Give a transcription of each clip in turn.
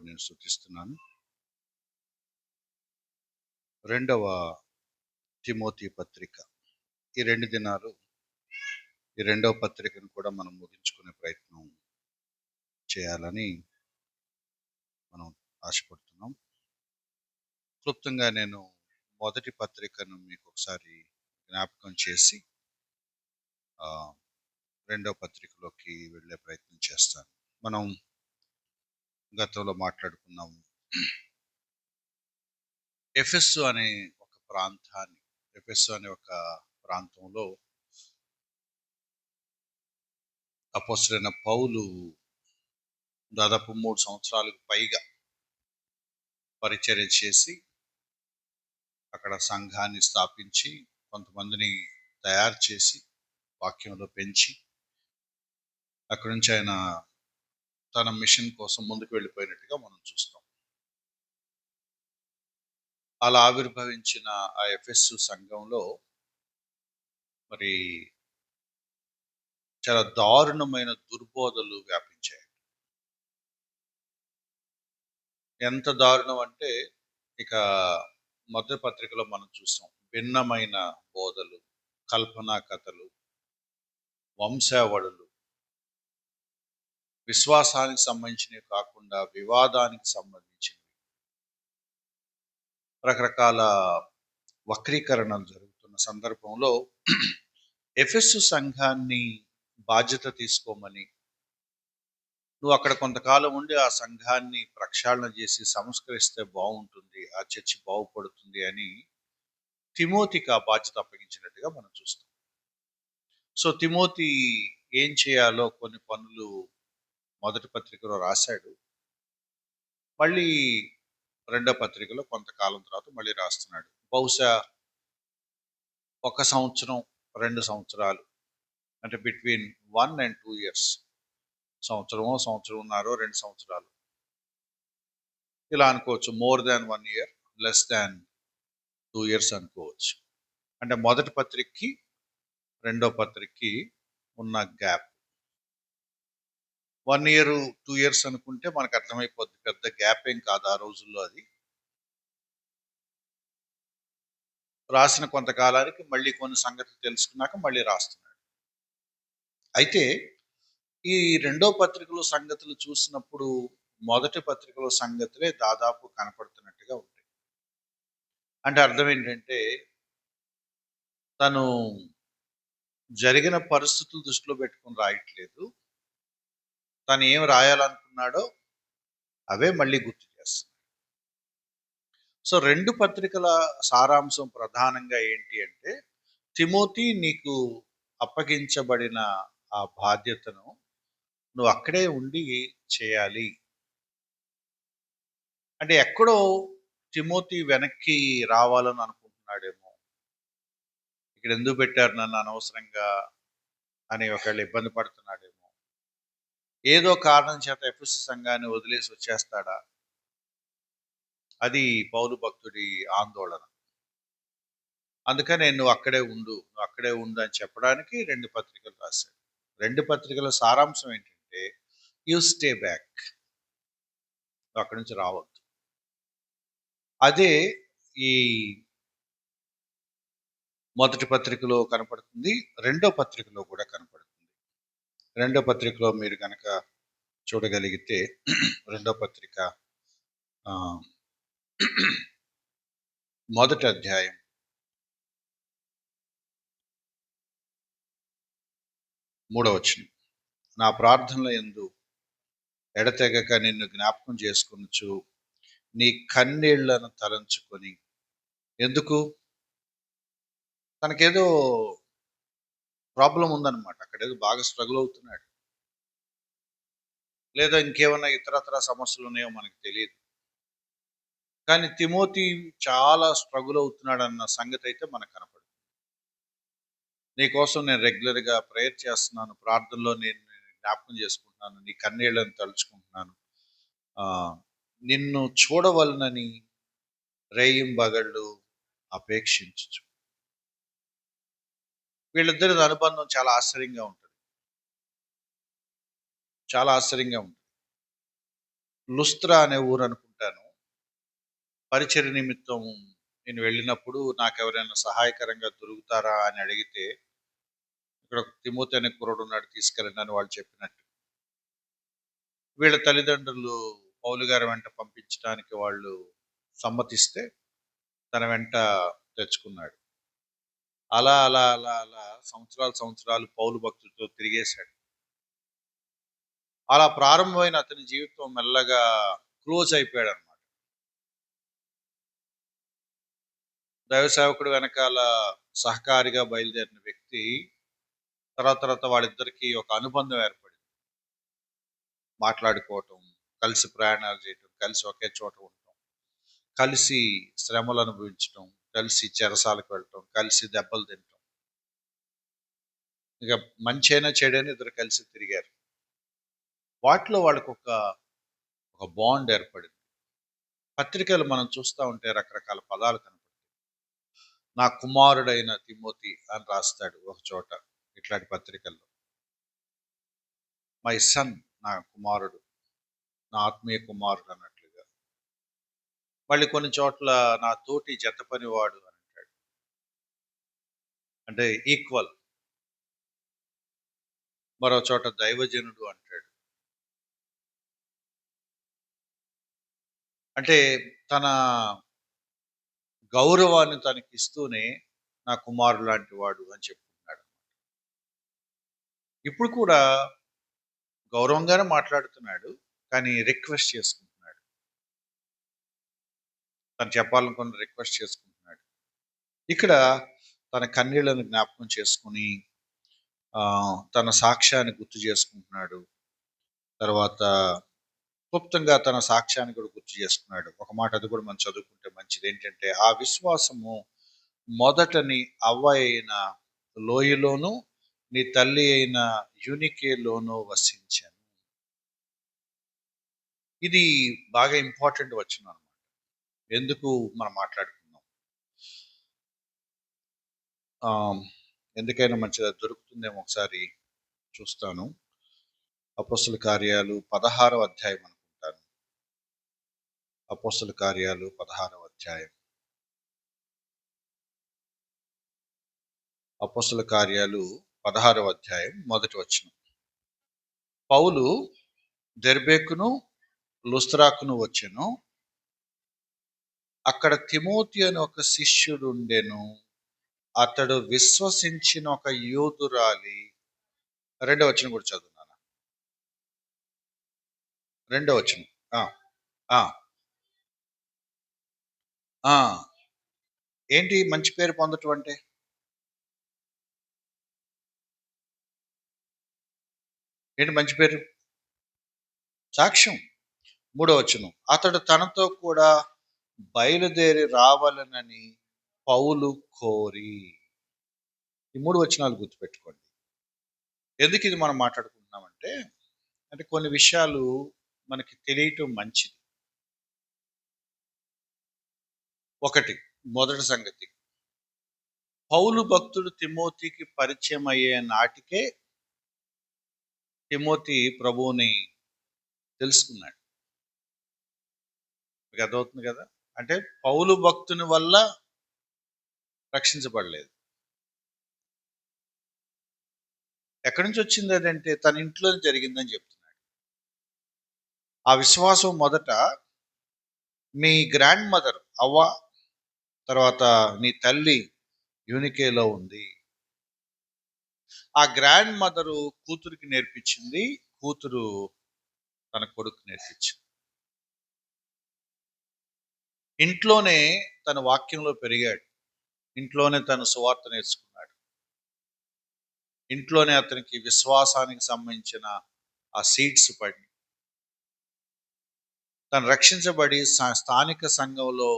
నేను స్తుతిస్తున్నాను. రెండవ తిమోతి పత్రిక. ఈ 2 దినాలు ఈ రెండవ పత్రికను కూడా మనం ముగించుకునే ప్రయత్నం చేయాలని మనం ఆశపడుతున్నాం. క్లుప్తంగా నేను మొదటి పత్రికను మీకు ఒకసారి జ్ఞాపకం చేసి రెండవ పత్రికలోకి వెళ్ళే ప్రయత్నం చేస్తాను. మనం గతంలో మాట్లాడుకున్నాము. ఎఫెస్సు అనే ఒక ప్రాంతంలో అపోస్తలుడైన పౌలు దాదాపు 3 సంవత్సరాలకు పైగా పరిచర్య చేసి అక్కడ సంఘాన్ని స్థాపించి కొంతమందిని తయారు చేసి వాక్యంలో పెంచి అక్కడి నుంచి ఆయన తన మిషన్ కోసం ముందుకు వెళ్ళిపోయినట్టుగా మనం చూస్తాం. అలా ఆవిర్భవించిన ఆ ఎఫెస్సు సంఘంలో మరి చాలా దారుణమైన దుర్బోధలు వ్యాపించాయి. ఎంత దారుణం అంటే ఇక మొదటి పత్రికలో మనం చూసాం. భిన్నమైన బోధలు, కల్పనా కథలు, వంశావళులు, విశ్వాసానికి సంబంధించినవి కాకుండా వివాదానికి సంబంధించినవి, రకరకాల వక్రీకరణలు జరుగుతున్న సందర్భంలో ఎఫెస్సు సంఘాన్ని బాధ్యత తీసుకోమని, నువ్వు అక్కడ కొంతకాలం ఉండి ఆ సంఘాన్ని ప్రక్షాళన చేసి సంస్కరిస్తే బాగుంటుంది, ఆ చర్చి బాగుపడుతుంది అని తిమోతికి ఆ బాధ్యత అప్పగించినట్టుగా మనం చూస్తాం. సో తిమోతి ఏం చేయాలో కొన్ని పనులు మొదటి పత్రికలో రాశాడు. మళ్ళీ రెండో పత్రికలో కొంతకాలం తర్వాత మళ్ళీ రాస్తున్నాడు. బహుశా 1 సంవత్సరం 2 సంవత్సరాలు, అంటే బిట్వీన్ 1 and 2 years, సంవత్సరమున్నర 2 సంవత్సరాలు ఇలా అనుకోవచ్చు. More than 1 year, less than 2 years అనుకోవచ్చు. అంటే మొదటి పత్రికకి రెండో పత్రికకి ఉన్న గ్యాప్ 1 year 2 years అనుకుంటే మనకు అర్థమైపోద్ది, పెద్ద గ్యాప్ ఏం కాదు ఆ రోజుల్లో. అది రాసిన కొంతకాలానికి మళ్ళీ కొన్ని సంగతులు తెలుసుకున్నాక మళ్ళీ రాస్తున్నాడు. అయితే ఈ రెండో పత్రికలో సంగతులు చూసినప్పుడు మొదటి పత్రికలో సంగతులే దాదాపు కనపడుతున్నట్టుగా ఉంటాయి. అంటే అర్థం ఏంటంటే తను జరిగిన పరిస్థితులు దృష్టిలో పెట్టుకుని రాయట్లేదు. తను ఏం రాయాలనుకున్నాడో అవే మళ్ళీ గుర్తు చేస్తున్నాడు. సో 2 పత్రికల సారాంశం ప్రధానంగా ఏంటి అంటే, తిమోతి నీకు అప్పగించబడిన ఆ బాధ్యతను నువ్వు అక్కడే ఉండి చేయాలి. అంటే ఎక్కడో తిమోతి వెనక్కి రావాలని అనుకుంటున్నాడేమో, ఇక్కడ ఎందుకు పెట్టారు నన్ను అనవసరంగా అని ఒకవేళ ఇబ్బంది పడుతున్నాడేమో, ఏదో కారణం చేత ఎఫెసు సంఘాన్ని వదిలేసి వచ్చేస్తాడా, అది పౌలు భక్తుడి ఆందోళన. అందుకనే నువ్వు అక్కడే ఉండు అని చెప్పడానికి 2 పత్రికలు రాశాడు. 2 పత్రికల సారాంశం ఏంటంటే, యు స్టే బ్యాక్, నువ్వు అక్కడి నుంచి రావద్దు. అదే ఈ మొదటి పత్రికలో కనపడుతుంది, రెండో పత్రికలో కూడా కనపడుతుంది. రెండో పత్రికలో మీరు కనుక చూడగలిగితే రెండో పత్రిక మొదటి అధ్యాయం 3వ వచనం, నా ప్రార్థనల యందు ఎడతెగక నిన్ను జ్ఞాపకం చేసుకొనుచు నీ కన్నీళ్లను తలంచుకొని. ఎందుకు? తనకేదో ప్రాబ్లం ఉందన్నమాట, అక్కడేదో బాగా స్ట్రగుల్ అవుతున్నాడు, లేదా ఇంకేమన్నా ఇతరత్ర సమస్యలు ఉన్నాయో మనకు తెలియదు. కానీ తిమోతి చాలా స్ట్రగుల్ అవుతున్నాడు అన్న సంగతి అయితే మనకు కనపడుతుంది. నీకోసం నేను రెగ్యులర్గా ప్రేయర్ చేస్తున్నాను, ప్రార్థనలో నేను జ్ఞాపకం చేసుకుంటున్నాను, నీ కన్నీళ్లను తలుచుకుంటున్నాను, నిన్ను చూడవలనని రేయింబగళ్ళు అపేక్షించు. వీళ్ళిద్దరి అనుబంధం చాలా ఆశ్చర్యంగా ఉంటుంది, చాలా ఆశ్చర్యంగా ఉంటుంది. లుస్త్రా అనే ఊరు అనుకుంటాను. పరిచర్య నిమిత్తం నేను వెళ్ళినప్పుడు నాకెవరైనా సహాయకరంగా దొరుకుతారా అని అడిగితే, ఇక్కడ ఒక తిమోతి అనే కుర్రోడు ఉన్నాడు తీసుకెళ్ళండి అని వాళ్ళు చెప్పినట్టు. వీళ్ళ తల్లిదండ్రులు పౌలు గారి వెంట పంపించడానికి వాళ్ళు సమ్మతిస్తే తన వెంట తెచ్చుకున్నాడు. అలా అలా అలా అలా సంవత్సరాలు పౌలు భక్తుడితో తిరిగేశాడు. అలా ప్రారంభమైన అతని జీవితం మెల్లగా క్లోజ్ అయిపోయాడన్నమాట. దైవ సేవకుడు వెనకాల సహకారిగా బయలుదేరిన వ్యక్తి తర్వాత తర్వాత వాళ్ళిద్దరికీ ఒక అనుబంధం ఏర్పడింది. మాట్లాడుకోవటం, కలిసి ప్రయాణాలు చేయటం, కలిసి ఒకే చోట ఉండటం, కలిసి శ్రమలు అనుభవించటం, కలిసి చెరసాలకు వెళ్ళటం, కలిసి దెబ్బలు తినటం. ఇక మంచైనా చెడైనా ఇద్దరు కలిసి తిరిగారు. వాటిలో వాళ్ళకు ఒక బాండ్ ఏర్పడింది. పత్రికలు మనం చూస్తూ ఉంటే రకరకాల పదాలు కనపడతాయి. నా కుమారుడైన తిమోతి అని రాస్తాడు ఒక చోట ఇట్లాంటి పత్రికల్లో. మై సన్, నా కుమారుడు, నా ఆత్మీయ కుమారుడు అన్నట్లుగా. మళ్ళీ కొన్ని చోట్ల నా తోటి జత పనివాడు అని అంటాడు, అంటే ఈక్వల్. మరో చోట దైవజనుడు అంటాడు, అంటే తన గౌరవాన్ని తనకి ఇస్తూనే నా కుమారుడు లాంటి వాడు అని చెప్పుకుంటున్నాడు. ఇప్పుడు కూడా గౌరవంగానే మాట్లాడుతున్నాడు, కానీ రిక్వెస్ట్ చేసుకుంటున్నాడు. తను చెప్పాలనుకున్న రిక్వెస్ట్ చేసుకుంటున్నాడు. ఇక్కడ తన కన్నీళ్లను జ్ఞాపకం చేసుకుని తన సాక్ష్యాన్ని గుర్తు చేసుకుంటున్నాడు. తర్వాత క్లుప్తంగా తన సాక్ష్యాన్ని కూడా గుర్తు చేసుకున్నాడు. ఒక మాట అది కూడా మనం చదువుకుంటే మంచిది. ఏంటంటే, ఆ విశ్వాసము మొదట నీ అవ్వ అయిన లోయలోను, నీ తల్లి అయిన యూనికేలోను వసించాను. ఇది బాగా ఇంపార్టెంట్ వచనం అన్నమాట. ఎందుకు మనం మాట్లాడుకుందాం, ఎందుకైనా మంచిగా దొరుకుతుందేమో ఒకసారి చూస్తాను. అపోస్తల కార్యాలు 16వ అధ్యాయం అనుకుంటాను. అపోస్తల కార్యాలు 16వ అధ్యాయం. అపోస్తల కార్యాలు 16వ అధ్యాయం మొదటి వచనం. పౌలు దెర్బేకును లుస్త్రాకును వచ్చెను. అక్కడ తిమోతి అని ఒక శిష్యుడు ఉండెను. అతడు విశ్వసించిన ఒక యూదురాలి. రెండవ వచనం కూడా చదువున్నాను. రెండవ వచనం. ఆ ఆ ఏంటి మంచి పేరు పొందటం అంటే? ఏంటి మంచి పేరు? సాక్ష్యం. మూడవ వచనం. అతడు తనతో కూడా బయలుదేరి రావాలనని పౌలు కోరి. ఈ 3 వచనాలు గుర్తుపెట్టుకోండి. ఎందుకు ఇది మనం మాట్లాడుకుంటున్నామంటే, అంటే కొన్ని విషయాలు మనకి తెలియటం మంచిది. ఒకటి, మొదటి సంగతి, పౌలు భక్తుడు తిమోతికి పరిచయం అయ్యే నాటికే తిమోతి ప్రభువుని తెలుసుకున్నాడు. మీకు అర్థమవుతుంది కదా? అంటే పౌలు భక్తుని వల్ల రక్షించబడలేదు. ఎక్కడి నుంచి వచ్చింది అదంటే తన ఇంట్లో జరిగిందని చెప్తున్నాడు. ఆ విశ్వాసం మొదట మీ గ్రాండ్ మదర్ అవ్వ, తర్వాత నీ తల్లి యూనికేలో ఉంది. ఆ గ్రాండ్ మదరు కూతురికి నేర్పించింది, కూతురు తన కొడుకు నేర్పించింది. ఇంట్లోనే తన వాక్యంలో పెరిగాడు. ఇంట్లోనే తను సువార్త నేర్చుకున్నాడు. ఇంట్లోనే అతనికి విశ్వాసానికి సంబంధించిన ఆ సీడ్స్ పడి తను రక్షించబడి స్థానిక సంఘంలో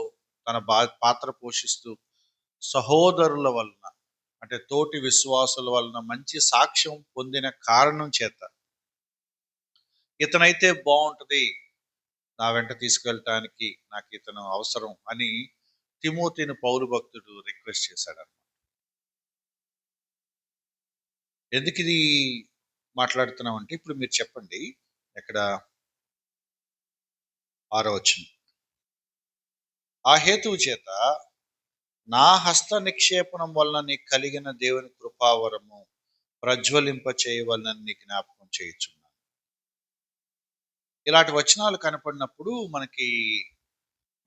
తన పాత్ర పోషిస్తూ సహోదరుల వలన, అంటే తోటి విశ్వాసుల వలన మంచి సాక్ష్యం పొందిన కారణం చేత ఇతనైతే బాగుంటది, నా వెంట తీసుకెళ్ళటానికి నాకు ఇతను అవసరం అని తిమోతిని పౌలు భక్తుడు రిక్వెస్ట్ చేశాడు. ఎందుకు ఇది మాట్లాడుతున్నాం అంటే, ఇప్పుడు మీరు చెప్పండి, ఎక్కడ 6వ వచనం. ఆ హేతువు చేత నా హస్త నిక్షేపణం వలన నీకు కలిగిన దేవుని కృపావరము ప్రజ్వలింప చేయవలనని నీ జ్ఞాపకం చేయుచున్నాను. ఇలాంటి వచనాలు కనపడినప్పుడు మనకి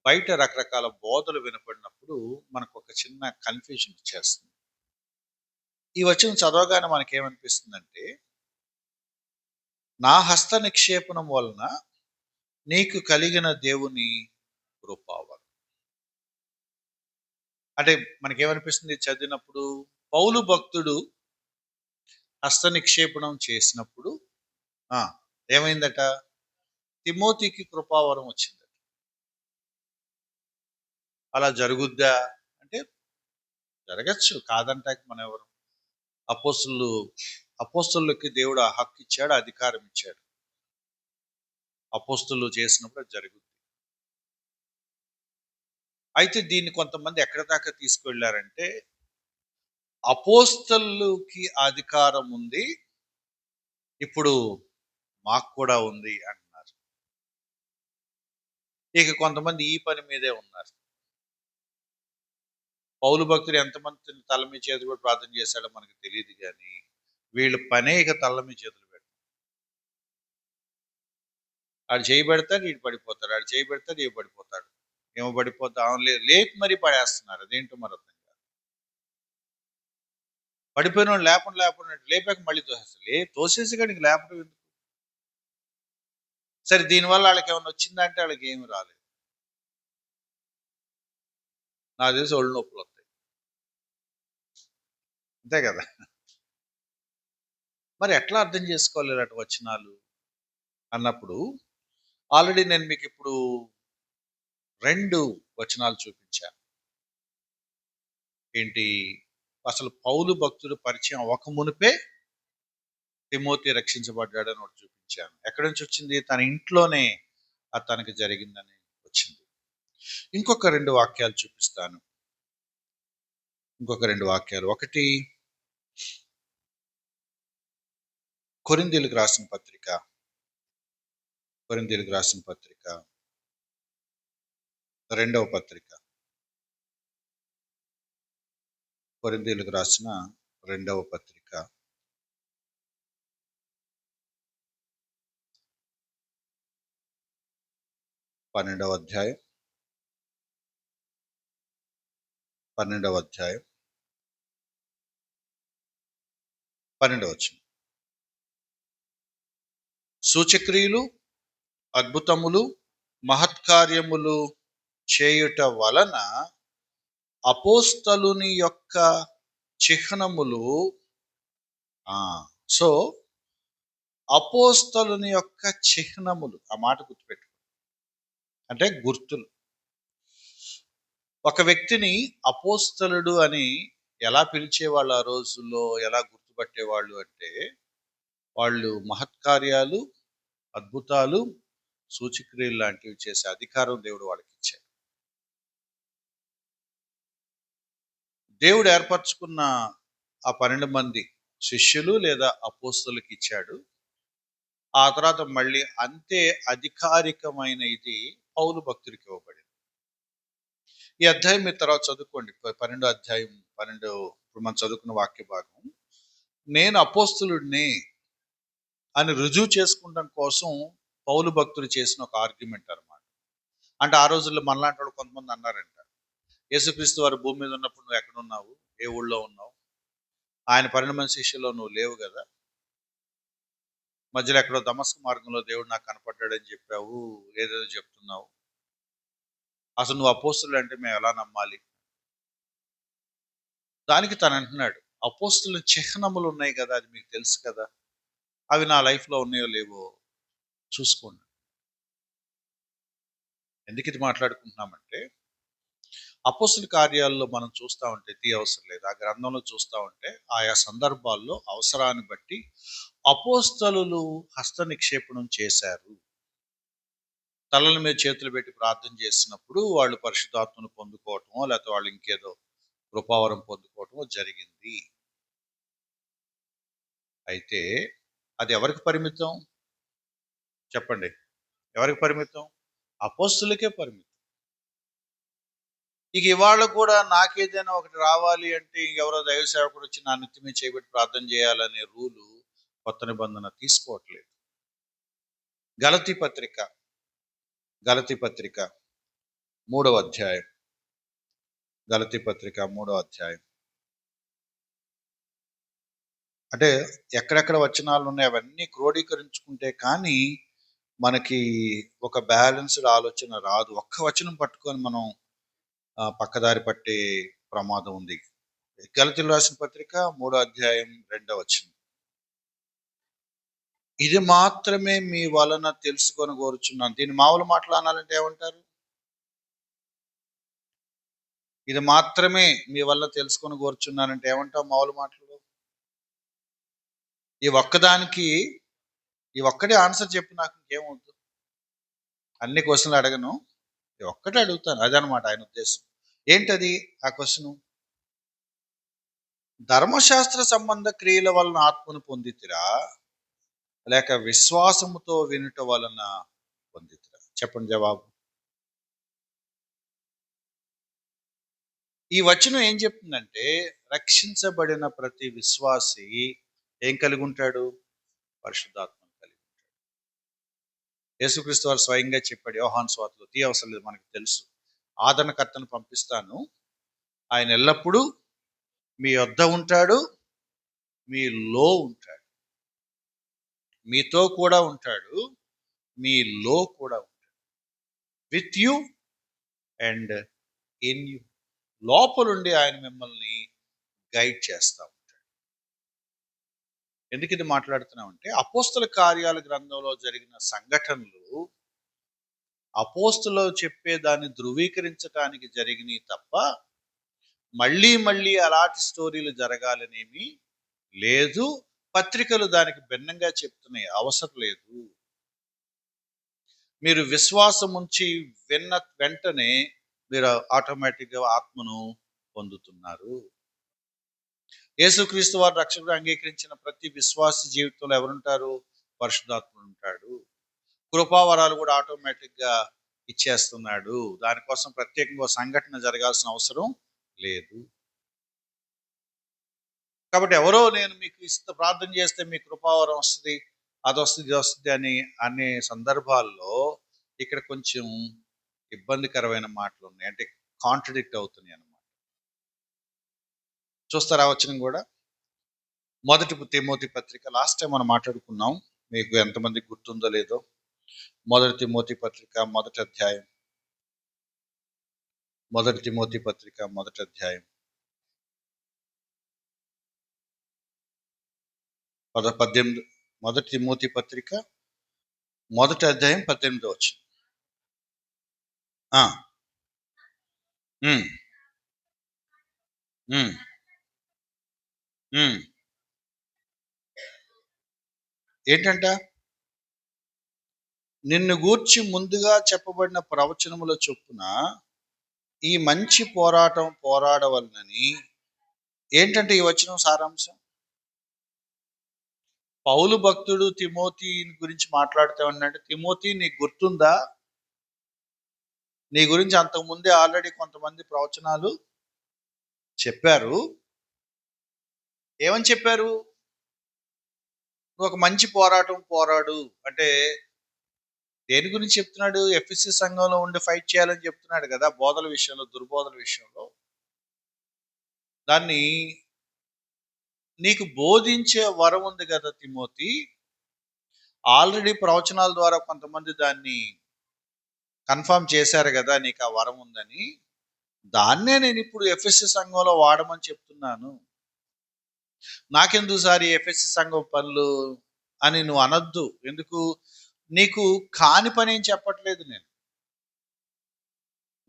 బయట రకరకాల బోధలు వినపడినప్పుడు మనకు ఒక చిన్న కన్ఫ్యూజన్ వచ్చేస్తుంది. ఈ వచనం చదవగానే మనకేమనిపిస్తుందంటే, నా హస్త నిక్షేపణం వలన నీకు కలిగిన దేవుని కృపావరం. అంటే మనకేమనిపిస్తుంది చదివినప్పుడు, పౌలు భక్తుడు హస్త నిక్షేపణం చేసినప్పుడు ఏమైందట? తిమోతికి కృపావరం వచ్చిందట. అలా జరుగుద్దా అంటే జరగచ్చు, కాదంటానికి మనం ఎవరు? అపోస్తులకి దేవుడు ఆ హక్కు ఇచ్చాడు, అధికారం ఇచ్చాడు. అపోస్తులు చేసినప్పుడు అది జరుగుద్ది. అయితే దీన్ని కొంతమంది ఎక్కడి దాకా తీసుకువెళ్ళారంటే, అపోస్తలుకి అధికారం ఉంది, ఇప్పుడు మాకు కూడా ఉంది అంటున్నారు. ఇక కొంతమంది ఈ పని మీదే ఉన్నారు. పౌలు భక్తుడు ఎంతమంది తల మీద చేతులు కూడా ప్రార్థన చేశాడో మనకు తెలియదు, కానీ వీళ్ళ పనే ఇక తల మీద చేతులు పెట్టడం. ఆడు చేయి పెడతాడు, ఈడు పడిపోతాడు, ఆడు చేయి పెడతాడు, ఈడు పడిపోతాడు. ఏమో పడిపోతా లేపి మరీ పడేస్తున్నారు. అదేంటో మరి అర్థం కాదు. పడిపోయిన వాడు లేపకుండా లేపాక మళ్ళీ తోసేస్తారు. తోసేసి కానీ లేపడం ఎందుకు? సరే, దీనివల్ల వాళ్ళకి ఏమైనా వచ్చిందంటే వాళ్ళకి ఏమి రాలేదు. నాకు తెలిసి ఒళ్ళు నొప్పులు వస్తాయి, అంతే కదా? మరి ఎట్లా అర్థం చేసుకోవాలి ఇలాంటి వచనాలు అన్నప్పుడు, ఆల్రెడీ నేను మీకు ఇప్పుడు 2 వచనాలు చూపించాను. ఏంటి? అసలు పౌలు భక్తుడు పరిచయం అవ్వక మునిపే తిమోతి రక్షించబడ్డాడని ఒకటి చూపించాను. ఎక్కడి నుంచి వచ్చింది? తన ఇంట్లోనే తనకి జరిగిందని వచ్చింది. ఇంకొక 2 వాక్యాలు చూపిస్తాను. ఇంకొక 2 వాక్యాలు. ఒకటి కొరింథీయులకు రాసిన పత్రిక. కొరింథీయులకు రాసిన పత్రిక 2వ పత్రిక. కొరింథీయులకు రాసిన 2వ పత్రిక 12వ అధ్యాయం 12వ వచనం. సూచక్రియలు, అద్భుతములు, మహత్కార్యములు చేయుట వలన అపోస్తలుని యొక్క చిహ్నములు సో అపోస్తలుని యొక్క చిహ్నములు, ఆ మాట గుర్తుపెట్టు, అంటే గుర్తులు. ఒక వ్యక్తిని అపోస్తలుడు అని ఎలా పిలిచేవాళ్ళు ఆ రోజుల్లో, ఎలా గుర్తుపట్టేవాళ్ళు అంటే, వాళ్ళు మహత్కార్యాలు, అద్భుతాలు, సూచక్రియలు లాంటివి చేసే అధికారం దేవుడు వాళ్ళకి ఇచ్చాడు. దేవుడు ఏర్పరచుకున్న ఆ 12 మంది శిష్యులు లేదా అపోస్తలుకి ఇచ్చాడు. ఆ తర్వాత మళ్ళీ అంతే అధికారికమైన ఇది పౌలు భక్తుడికి ఇవ్వబడింది. ఈ అధ్యాయం మీరు తర్వాత చదువుకోండి. 12వ అధ్యాయం 12 ఇప్పుడు మనం చదువుకున్న వాక్య భాగం. నేను అపోస్తలుడిని అని రుజువు చేసుకోవడం కోసం పౌలు భక్తుడు చేసిన ఒక ఆర్గ్యుమెంట్ అనమాట. అంటే ఆ రోజుల్లో మనలాంటి వాళ్ళు కొంతమంది అన్నారంట, యేసుక్రీస్తు వారు భూమి మీద ఉన్నప్పుడు నువ్వు ఎక్కడున్నావు, ఏ ఊళ్ళో ఉన్నావు, ఆయన 12 మంది శిష్యుల్లో నువ్వు లేవు కదా, మధ్యలో ఎక్కడో దమస్కు మార్గంలో దేవుడు నాకు కనపడ్డాడని చెప్పావు, ఏదేదో చెప్తున్నావు, అసలు నువ్వు అపోస్తులు అంటే మేము ఎలా నమ్మాలి? దానికి తను అంటున్నాడు, అపోస్తుల చిహ్నములు ఉన్నాయి కదా, అది మీకు తెలుసు కదా, అవి నా లైఫ్లో ఉన్నాయో లేవో చూసుకోండి. ఎందుకు ఇది మాట్లాడుకుంటున్నామంటే, అపోస్తుల కార్యాల్లో మనం చూస్తూ ఉంటే అవసరం లేదు, ఆ గ్రంథంలో చూస్తూ ఉంటే ఆయా సందర్భాల్లో అవసరాన్ని బట్టి అపోస్తలులు హస్త నిక్షేపణం చేశారు. తలల మీద చేతులు పెట్టి ప్రార్థన చేసినప్పుడు వాళ్ళు పరిశుద్ధాత్మను పొందుకోవటమో లేకపోతే వాళ్ళు ఇంకేదో కృపావరం పొందుకోవటమో జరిగింది. అయితే అది ఎవరికి పరిమితం చెప్పండి? ఎవరికి పరిమితం? అపోస్తులకే పరిమితం. ఇక ఇవాళ కూడా నాకేదైనా ఒకటి రావాలి అంటే ఎవరో దైవ సేవకుడు వచ్చి నా నెత్తి మీద చేయబెట్టి ప్రార్థన చేయాలనే రూలు కొత్త నిబంధన తీసుకోవట్లేదు. గలతీ పత్రిక 3వ అధ్యాయం. గలతీ పత్రిక 3వ అధ్యాయం. అంటే ఎక్కడెక్కడ వచనాలు ఉన్నాయి అవన్నీ క్రోడీకరించుకుంటే కానీ మనకి ఒక బ్యాలెన్స్డ్ ఆలోచన రాదు. ఒక్క వచనం పట్టుకొని మనం పక్కదారి పట్టే ప్రమాదం ఉంది. గలతీయులకు రాసిన పత్రిక 3వ అధ్యాయం 2వ వచనం. ఇది మాత్రమే మీ వలన తెలుసుకొని కోరుచున్నాను. దీన్ని మామూలు మాట్లాడాలంటే ఏమంటారు? ఇది మాత్రమే మీ వల్ల తెలుసుకొని కోరుచున్నానంటే ఏమంటావు మామూలు మాటలు? ఈ ఒక్కటే ఆన్సర్ చెప్పు, నాకు ఇంకేమవుతుంది. అన్ని క్వశ్చన్లు అడగను, ఈ ఒక్కటే అడుగుతాను. అదనమాట ఆయన ఉద్దేశం. ఏంటది ఆ క్వశ్చన్? ధర్మశాస్త్ర సంబంధ క్రియల వలన ఆత్మను పొందితిరా, లేక విశ్వాసముతో వినుట వలన పొందితిరా? చెప్పండి జవాబు. ఈ వచనం ఏం చెప్తుందంటే రక్షించబడిన ప్రతి విశ్వాసి ఏం కలిగి ఉంటాడు? పరిశుద్ధాత్మను కలిగి ఉంటాడు. యేసుక్రీస్తు వారు స్వయంగా చెప్పాడు యోహాను సువార్తలో, అవసరం లేదు మనకు తెలుసు, ఆదరణకర్తను పంపిస్తాను, ఆయన ఎల్లప్పుడూ మీ వద్ద ఉంటాడు, మీలో ఉంటాడు, మీతో కూడా ఉంటాడు, మీలో కూడా ఉంటాడు. With you and in you. లోపలుండి ఆయన మిమ్మల్ని గైడ్ చేస్తా ఉంటాడు. ఎందుకు ఇది మాట్లాడుతున్నామంటే అపోస్తల కార్యాల గ్రంథంలో జరిగిన సంఘటనలు అపోస్తలు చెప్పేదాన్ని ధృవీకరించడానికి జరిగినాయి తప్ప మళ్ళీ మళ్ళీ అలాంటి స్టోరీలు జరగాలనేమి లేదు. పత్రికలు దానికి భిన్నంగా చెప్తున్నాయి, అవసరం లేదు. మీరు విశ్వాసం ఉంచి విన్న వెంటనే మీరు ఆటోమేటిక్గా ఆత్మను పొందుతున్నారు. యేసుక్రీస్తు వారు రక్షకుడు అంగీకరించిన ప్రతి విశ్వాసి జీవితంలో ఎవరుంటారు? పరిశుద్ధాత్ముడు ఉంటాడు. కృపావరాలు కూడా ఆటోమేటిక్గా ఇచ్చేస్తున్నాడు. దానికోసం ప్రత్యేకంగా సంఘటన జరగాల్సిన అవసరం లేదు. కాబట్టి ఎవరో నేను మీకు ప్రార్థన చేస్తే మీ కృపావరం వస్తుంది, అది వస్తుంది, ఇది వస్తుంది అని అనే సందర్భాల్లో ఇక్కడ కొంచెం ఇబ్బందికరమైన మాటలు ఉన్నాయి, అంటే కాంట్రడిక్ట్ అవుతున్నాయి అన్నమాట. చూస్తారా వచనం కూడా? 1 తిమోతి పత్రిక, లాస్ట్ టైం మనం మాట్లాడుకున్నాం, మీకు ఎంతమందికి గుర్తుందో లేదో. 1 తిమోతి పత్రిక 1వ అధ్యాయం. 1 తిమోతి పత్రిక 1వ అధ్యాయం 18. 1 తిమోతి పత్రిక 1వ అధ్యాయం 18వ వచనం. ఏంటంట? నిన్ను గూర్చి ముందుగా చెప్పబడిన ప్రవచనముల చొప్పున ఈ మంచి పోరాటం పోరాడవలనని. ఏంటంటే ఈ వచనం సారాంశం? పౌలు భక్తుడు తిమోతి గురించి మాట్లాడుతూ ఉన్నాడు. తిమోతి, నీకు గుర్తుందా, నీ గురించి అంతకుముందే ఆల్రెడీ కొంతమంది ప్రవచనాలు చెప్పారు. ఏమని చెప్పారు? ఒక మంచి పోరాటం పోరాడు అంటే దేని గురించి చెప్తున్నాడు? ఎఫ్ఎస్సి సంఘంలో ఉండి ఫైట్ చేయాలని చెప్తున్నాడు కదా, బోధల విషయంలో, దుర్బోధల విషయంలో. దాన్ని నీకు బోధించే వరం ఉంది కదా తిమోతి, ఆల్రెడీ ప్రవచనాల ద్వారా కొంతమంది దాన్ని కన్ఫర్మ్ చేశారు కదా నీకు ఆ వరం ఉందని. దాన్నే నేను ఇప్పుడు ఎఫ్ఎస్సి సంఘంలో వాడమని చెప్తున్నాను. నాకెందుకు సార్ ఎఫ్ఎస్సి సంఘం పనులు అని నువ్వు అనొద్దు. ఎందుకు? నీకు కాని పని ఏం చెప్పట్లేదు నేను,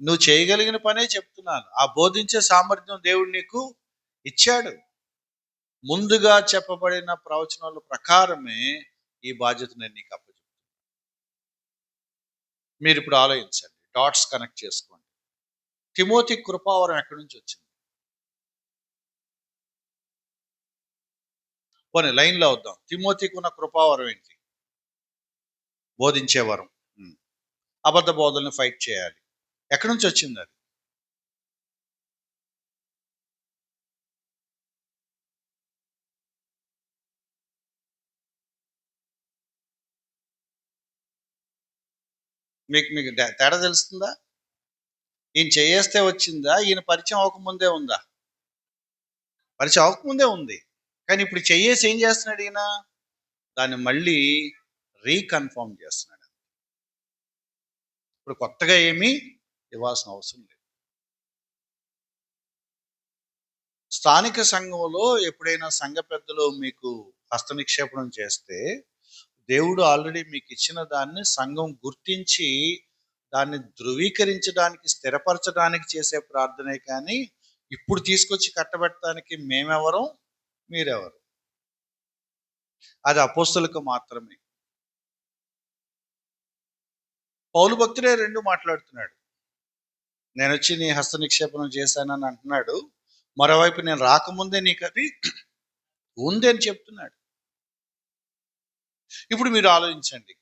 నువ్వు చేయగలిగిన పనే చెప్తున్నాను. ఆ బోధించే సామర్థ్యం దేవుడు నీకు ఇచ్చాడు. ముందుగా చెప్పబడిన ప్రవచనాల ప్రకారమే ఈ బాధ్యత నేను నీకు అప్పచెప్తాను. మీరు ఇప్పుడు ఆలోచించండి, డాట్స్ కనెక్ట్ చేసుకోండి. తిమోతి కృపావరం ఎక్కడి నుంచి వచ్చింది? పోనీ లైన్లో వద్దాం. తిమోతికి ఉన్న కృపావరం ఏంటి? బోధించే వరం. అబద్ధ బోధనని ఫైట్ చేయాలి. ఎక్కడి నుంచి వచ్చింది అది? మీకు మీకు తేడా తెలుస్తుందా? ఈయన చేయేస్తే వచ్చిందా? ఈయన పరిచయం అవ్వకముందే ఉందా? పరిచయం అవ్వకముందే ఉంది. కానీ ఇప్పుడు చెయ్యేసి ఏం చేస్తున్నాడు ఈయన? దాన్ని మళ్ళీ రీకన్ఫర్మ్ చేస్తున్నాడు. ఇప్పుడు కొత్తగా ఏమీ ఇవ్వాల్సిన అవసరం లేదు. స్థానిక సంఘంలో ఎప్పుడైనా సంఘ పెద్దలు మీకు హస్త నిక్షేపణం చేస్తే, దేవుడు ఆల్రెడీ మీకు ఇచ్చిన దాన్ని సంఘం గుర్తించి దాన్ని ధృవీకరించడానికి, స్థిరపరచడానికి చేసే ప్రార్థనే కానీ, ఇప్పుడు తీసుకొచ్చి కట్టబెట్టడానికి మేమెవరం, మీరెవరు? అది అపోస్తలులకు మాత్రమే. పౌలు భక్తుడే రెండు మాట్లాడుతున్నాడు. నేనొచ్చి నీ హస్త నిక్షేపణం చేశానని అంటున్నాడు. మరోవైపు నేను రాకముందే నీకు అది ఉంది అని చెప్తున్నాడు. ఇప్పుడు మీరు ఆలోచించండి.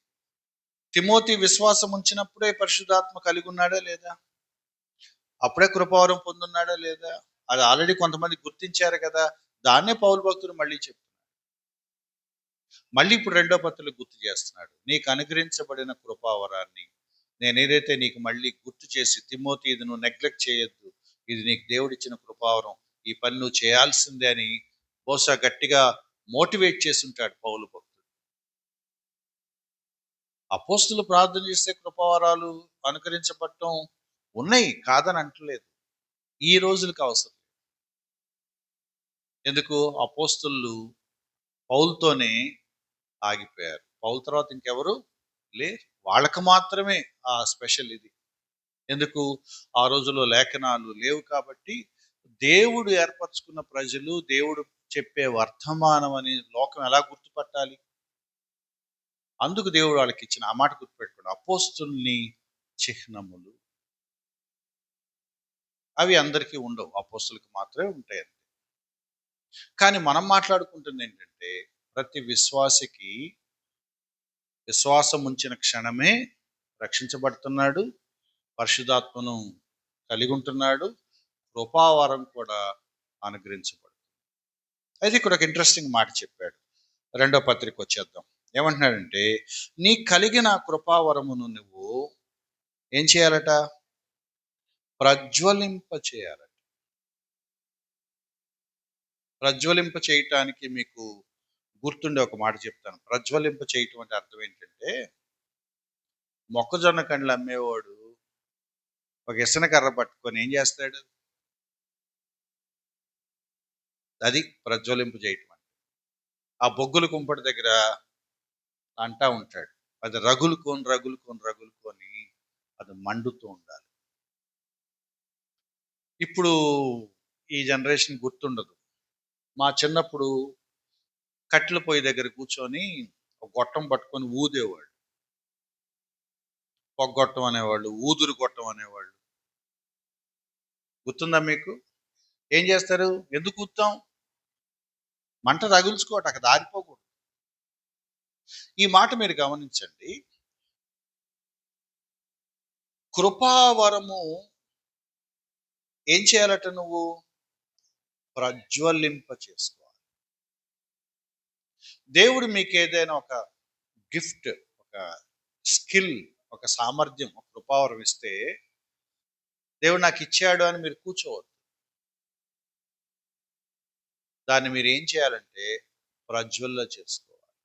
తిమోతి విశ్వాసం ఉంచినప్పుడే పరిశుద్ధాత్మ కలిగి ఉన్నాడా లేదా? అప్పుడే కృపావరం పొందున్నాడా లేదా? అది ఆల్రెడీ కొంతమంది గుర్తించారు కదా. దాన్నే పౌలు భక్తుడు మళ్ళీ చెప్తున్నాడు. మళ్ళీ ఇప్పుడు రెండో పత్రికలో గుర్తు చేస్తున్నాడు. నీకు అనుగ్రహించబడిన కృపావరాన్ని నేను ఏదైతే నీకు మళ్ళీ గుర్తు చేసి, తిమోతి ఇది నువ్వు నెగ్లెక్ట్ చేయొద్దు, ఇది నీకు దేవుడిచ్చిన కృపావరం, ఈ పని నువ్వు చేయాల్సిందే అని బహుశా గట్టిగా మోటివేట్ చేసి ఉంటాడు పౌలు భక్తుడు. అపోస్తులు ప్రార్థన చేస్తే కృపావరాలు అనుకరించబడటం ఉన్నాయి, కాదని అంటలేదు. ఈ రోజులకు అవసరం. ఎందుకు? అపోస్తులు పౌలుతోనే ఆగిపోయారు. పౌలు తర్వాత ఇంకెవరు లేరు. వాళ్ళకు మాత్రమే ఆ స్పెషల్ ఇది. ఎందుకు? ఆ రోజుల్లో లేఖనాలు లేవు కాబట్టి, దేవుడు ఏర్పరచుకున్న ప్రజలు, దేవుడు చెప్పే వర్తమానం అని లోకం ఎలా గుర్తుపట్టాలి? అందుకు దేవుడు వాళ్ళకి ఇచ్చిన ఆ మాట గుర్తుపెట్టుకోండి. అపోస్తుల్ని చిహ్నములు అవి అందరికీ ఉండవు, అపోస్తులకు మాత్రమే ఉంటాయి. కానీ మనం మాట్లాడుకుంటుంది ఏంటంటే, ప్రతి విశ్వాసికి విశ్వాసం ఉంచిన క్షణమే రక్షించబడుతున్నాడు, పరిశుధాత్మను కలిగి ఉంటున్నాడు, కృపావరం కూడా అనుగ్రహించబడు. అయితే ఇక్కడ ఒక ఇంట్రెస్టింగ్ మాట చెప్పాడు. రెండో పత్రిక వచ్చేద్దాం. ఏమంటున్నాడంటే, నీ కలిగిన కృపావరమును నువ్వు ఏం చేయాలట? ప్రజ్వలింప చేయాలట. ప్రజ్వలింప చేయటానికి మీకు గుర్తుండే ఒక మాట చెప్తాను. ప్రజ్వలింప చేయటం అంటే అర్థం ఏంటంటే, మొక్కజొన్న కండ్లు అమ్మేవాడు ఒక ఇసన కర్ర పట్టుకొని ఏం చేస్తాడు? అది ప్రజ్వలింపు చేయటం అంటే. ఆ బొగ్గుల కుంపటి దగ్గర అంటా ఉంటాడు. అది రగులుకొని అది మండుతూ ఉండాలి. ఇప్పుడు ఈ జనరేషన్ గుర్తుండదు. మా చిన్నప్పుడు కట్టెల పొయ్యి దగ్గర కూర్చొని ఒక గొట్టం పట్టుకొని ఊదేవాళ్ళు. పొగ్గొట్టం అనేవాళ్ళు, ఊదురు గొట్టం అనేవాళ్ళు. గుర్తుందా మీకు? ఏం చేస్తారు? ఎందుకు ఊదుతాం? మంట రగుల్చుకోవటానికి, దారిపోకూడదు. ఈ మాట మీరు గమనించండి. కృపావరము ఏం చేయాలట నువ్వు? ప్రజ్వలింప చేసుకోవాలి. దేవుడు మీకు ఏదైనా ఒక గిఫ్ట్, ఒక స్కిల్, ఒక సామర్థ్యం, ఒక కృపావరం ఇస్తే, దేవుడు నాకు ఇచ్చాడు అని మీరు కూర్చోవద్దు. దాన్ని మీరు ఏం చేయాలంటే ప్రజ్వల్ల చేసుకోవాలి.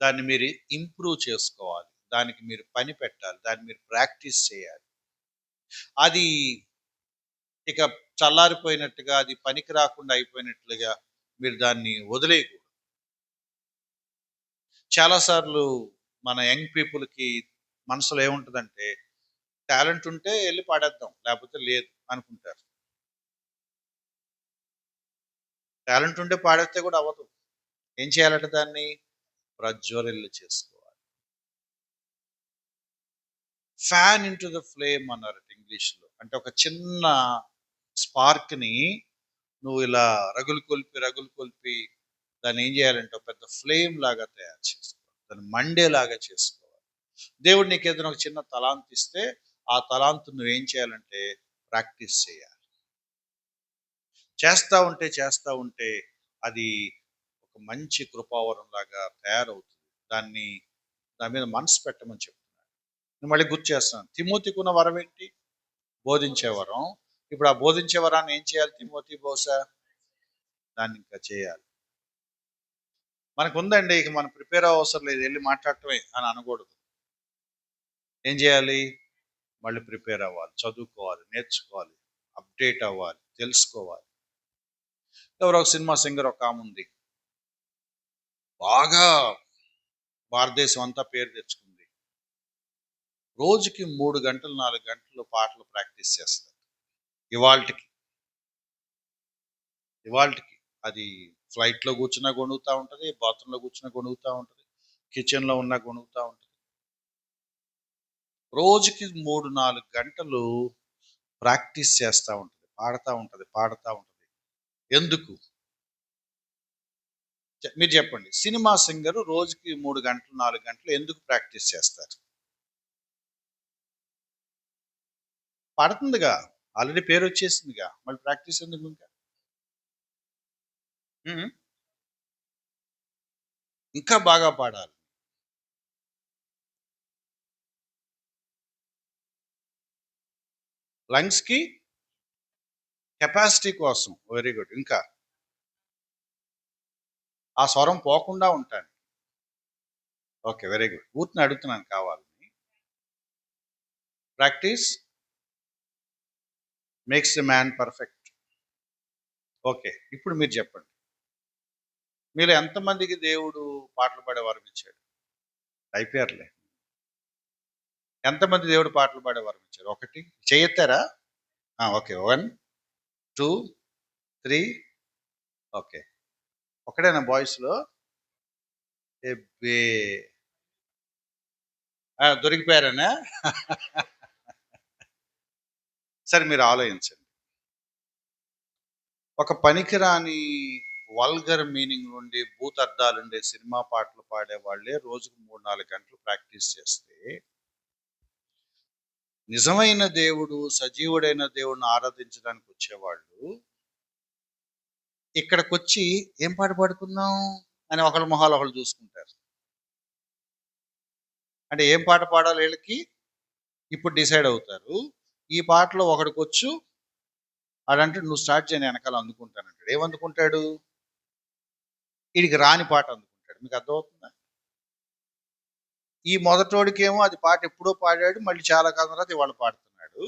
దాన్ని మీరు ఇంప్రూవ్ చేసుకోవాలి. దానికి మీరు పని పెట్టాలి. దాన్ని మీరు ప్రాక్టీస్ చేయాలి. అది ఇక చల్లారిపోయినట్టుగా, అది పనికి రాకుండా అయిపోయినట్లుగా మీరు దాన్ని వదిలేయకూడదు. చాలాసార్లు మన యంగ్ పీపుల్కి మనసులో ఏముంటుందంటే, టాలెంట్ ఉంటే వెళ్ళి పాడేద్దాం, లేకపోతే లేదు అనుకుంటారు. టాలెంట్ ఉంటే పాడేస్తే కూడా అవ్వదు. ఏం చేయాలంటే దాన్ని ప్రజ్వరిల్లు చేసుకోవాలి. ఫ్యాన్ ఇంటూ ద ఫ్లేమ్ అన్నారు ఇంగ్లీష్లో. అంటే ఒక చిన్న స్పార్క్ని నువ్వు ఇలా రగులు కొల్పి దాన్ని ఏం చేయాలంటే ఒక పెద్ద ఫ్లేమ్ లాగా తయారు చేసుకోవాలి. దాన్ని మండేలాగా చేసుకోవాలి. దేవుడు నీకు ఏదైనా ఒక చిన్న తలాంత్ ఇస్తే ఆ తలాంతు నువ్వేం చేయాలంటే ప్రాక్టీస్ చేయాలి. చేస్తా ఉంటే అది ఒక మంచి కృపావరం లాగా తయారవుతుంది. దాని మీద మనసు పెట్టమని చెప్తున్నాడు. నేను మళ్ళీ గుర్తు చేస్తున్నాను, తిమోతికి ఉన్న వరం ఏంటి? బోధించే వరం. ఇప్పుడు ఆ బోధించే వరాన్ని ఏం చేయాలి తిమోతి? బహుశా దాన్ని ఇంకా చేయాలి. మనకు ఉందండి, ఇక మనం ప్రిపేర్ అవసరం లేదు, వెళ్ళి మాట్లాడటమే అని అనకూడదు. ఏం చేయాలి? మళ్ళీ ప్రిపేర్ అవ్వాలి, చదువుకోవాలి, నేర్చుకోవాలి, అప్డేట్ అవ్వాలి, తెలుసుకోవాలి. ఎవరో ఒక సినిమా సింగర్ ఒక ఆమె ఉంది, బాగా భారతదేశం అంతా పేరు తెచ్చుకుంది. రోజుకి 3 గంటలు 4 గంటలు పాటలు ప్రాక్టీస్ చేస్తారు. ఇవాల్టికి అది ఫ్లైట్లో కూర్చున్నా గొణుగుతూ ఉంటుంది, బాత్రూంలో కూర్చున్నా గొణుగుతూ ఉంటుంది, కిచెన్లో ఉన్నా గొణుగుతూ ఉంటుంది. రోజుకి 3-4 గంటలు ప్రాక్టీస్ చేస్తూ ఉంటుంది, పాడుతూ ఉంటుంది. ఎందుకు? మీరు చెప్పండి. సినిమా సింగర్ రోజుకి 3 గంటలు 4 గంటలు ఎందుకు ప్రాక్టీస్ చేస్తారు? పాడుతుందిగా, ఆల్రెడీ పేరు వచ్చేసిందిగా, మళ్ళీ ప్రాక్టీస్ ఎందుకు ఇంకా? ఇంకా బాగా పాడాలి. లంగ్స్కి కెపాసిటీ కోసం. Very good. ఇంకా ఆ స్వరం పోకుండా ఉంటాను. Okay, very good. ఊరిని అడుగుతున్నాను కావాలని. Practice makes the man perfect. Okay, ఇప్పుడు మీరు చెప్పండి, మీరు ఎంతమందికి దేవుడు పాటలు పాడే వరం ఇచ్చాడు? అయిపోయారులే. ఎంతమంది దేవుడు పాటలు పాడే వరం ఇచ్చారు? ఒకటి చేయెత్తారా? ఓకే, 1 2 3. ఓకే, ఒకటేనా బాయ్స్లో? ఎబ్బే, దొరికిపోయారనా? సరే, మీరు ఆలోచించండి. ఒక పనికిరాని వల్గర్ మీనింగ్ నుండి భూతర్థాలుండే సినిమా పాటలు పాడే వాళ్ళే రోజుకు 3-4 గంటలు ప్రాక్టీస్ చేస్తే, నిజమైన దేవుడు, సజీవుడైన దేవుడిని ఆరాధించడానికి వచ్చేవాళ్ళు ఇక్కడికొచ్చి ఏం పాట పాడుకుందాం అని ఒకళ్ళ మొహాలు ఒకళ్ళు చూసుకుంటారు. అంటే ఏం పాట పాడాలి వీళ్ళకి ఇప్పుడు డిసైడ్ అవుతారు. ఈ పాటలో ఒకడికొచ్చు, ఆడంటే నువ్వు స్టార్ట్ చేయని వెనకాల అందుకుంటానంటాడు. ఏమందుకుంటాడు? వీడికి రాని పాట అందుకుంటాడు. మీకు అర్థమవుతుందా? ఈ మొదటోడికేమో అది పాట ఎప్పుడో పాడాడు, మళ్ళీ చాలా కాలం తర్వాత ఇవాళ పాడుతున్నాడు.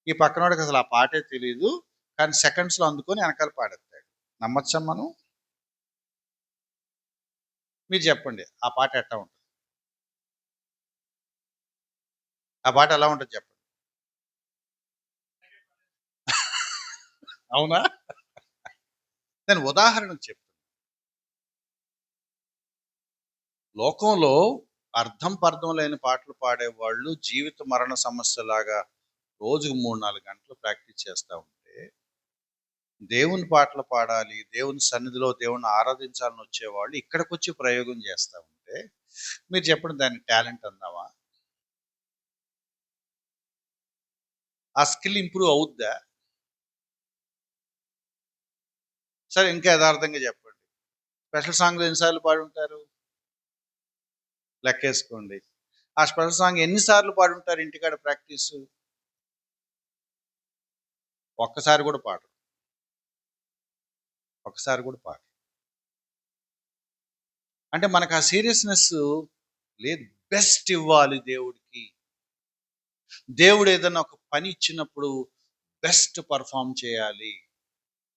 ఈ పక్కనోడికి అసలు ఆ పాటే తెలియదు, కానీ సెకండ్స్లో అందుకొని వెనకాల పాడేస్తాడు. నమ్మచ్చా మనం? మీరు చెప్పండి, ఆ పాట ఎట్లా ఉంటుంది? ఆ పాట ఎలా ఉంటుంది చెప్పండి? అవునా? నేను ఉదాహరణ చెప్తాను. లోకంలో అర్థం పర్థం లేని పాటలు పాడేవాళ్ళు జీవిత మరణ సమస్యలాగా రోజుకు 3-4 గంటలు ప్రాక్టీస్ చేస్తూ ఉంటే, దేవుని పాటలు పాడాలి, దేవుని సన్నిధిలో దేవుని ఆరాధించాలని వచ్చేవాళ్ళు ఇక్కడికి వచ్చి ప్రయోగం చేస్తూ ఉంటే, మీరు చెప్పండి, దాన్ని టాలెంట్ అందామా? ఆ స్కిల్ ఇంప్రూవ్ అవుద్దా? సరే, ఇంకా యథార్థంగా చెప్పండి, స్పెషల్ సాంగ్లు ఎన్నిసార్లు పాడి ఉంటారు? లెక్కేసుకోండి. ఆ స్పెషల్ సాంగ్ ఎన్నిసార్లు పాడి ఉంటారు ఇంటికాడ ప్రాక్టీసు? ఒక్కసారి కూడా పాడరు. అంటే మనకు ఆ సీరియస్నెస్ లేదు. బెస్ట్ ఇవ్వాలి దేవుడికి. దేవుడు ఏదైనా ఒక పని ఇచ్చినప్పుడు బెస్ట్ పర్ఫామ్ చేయాలి.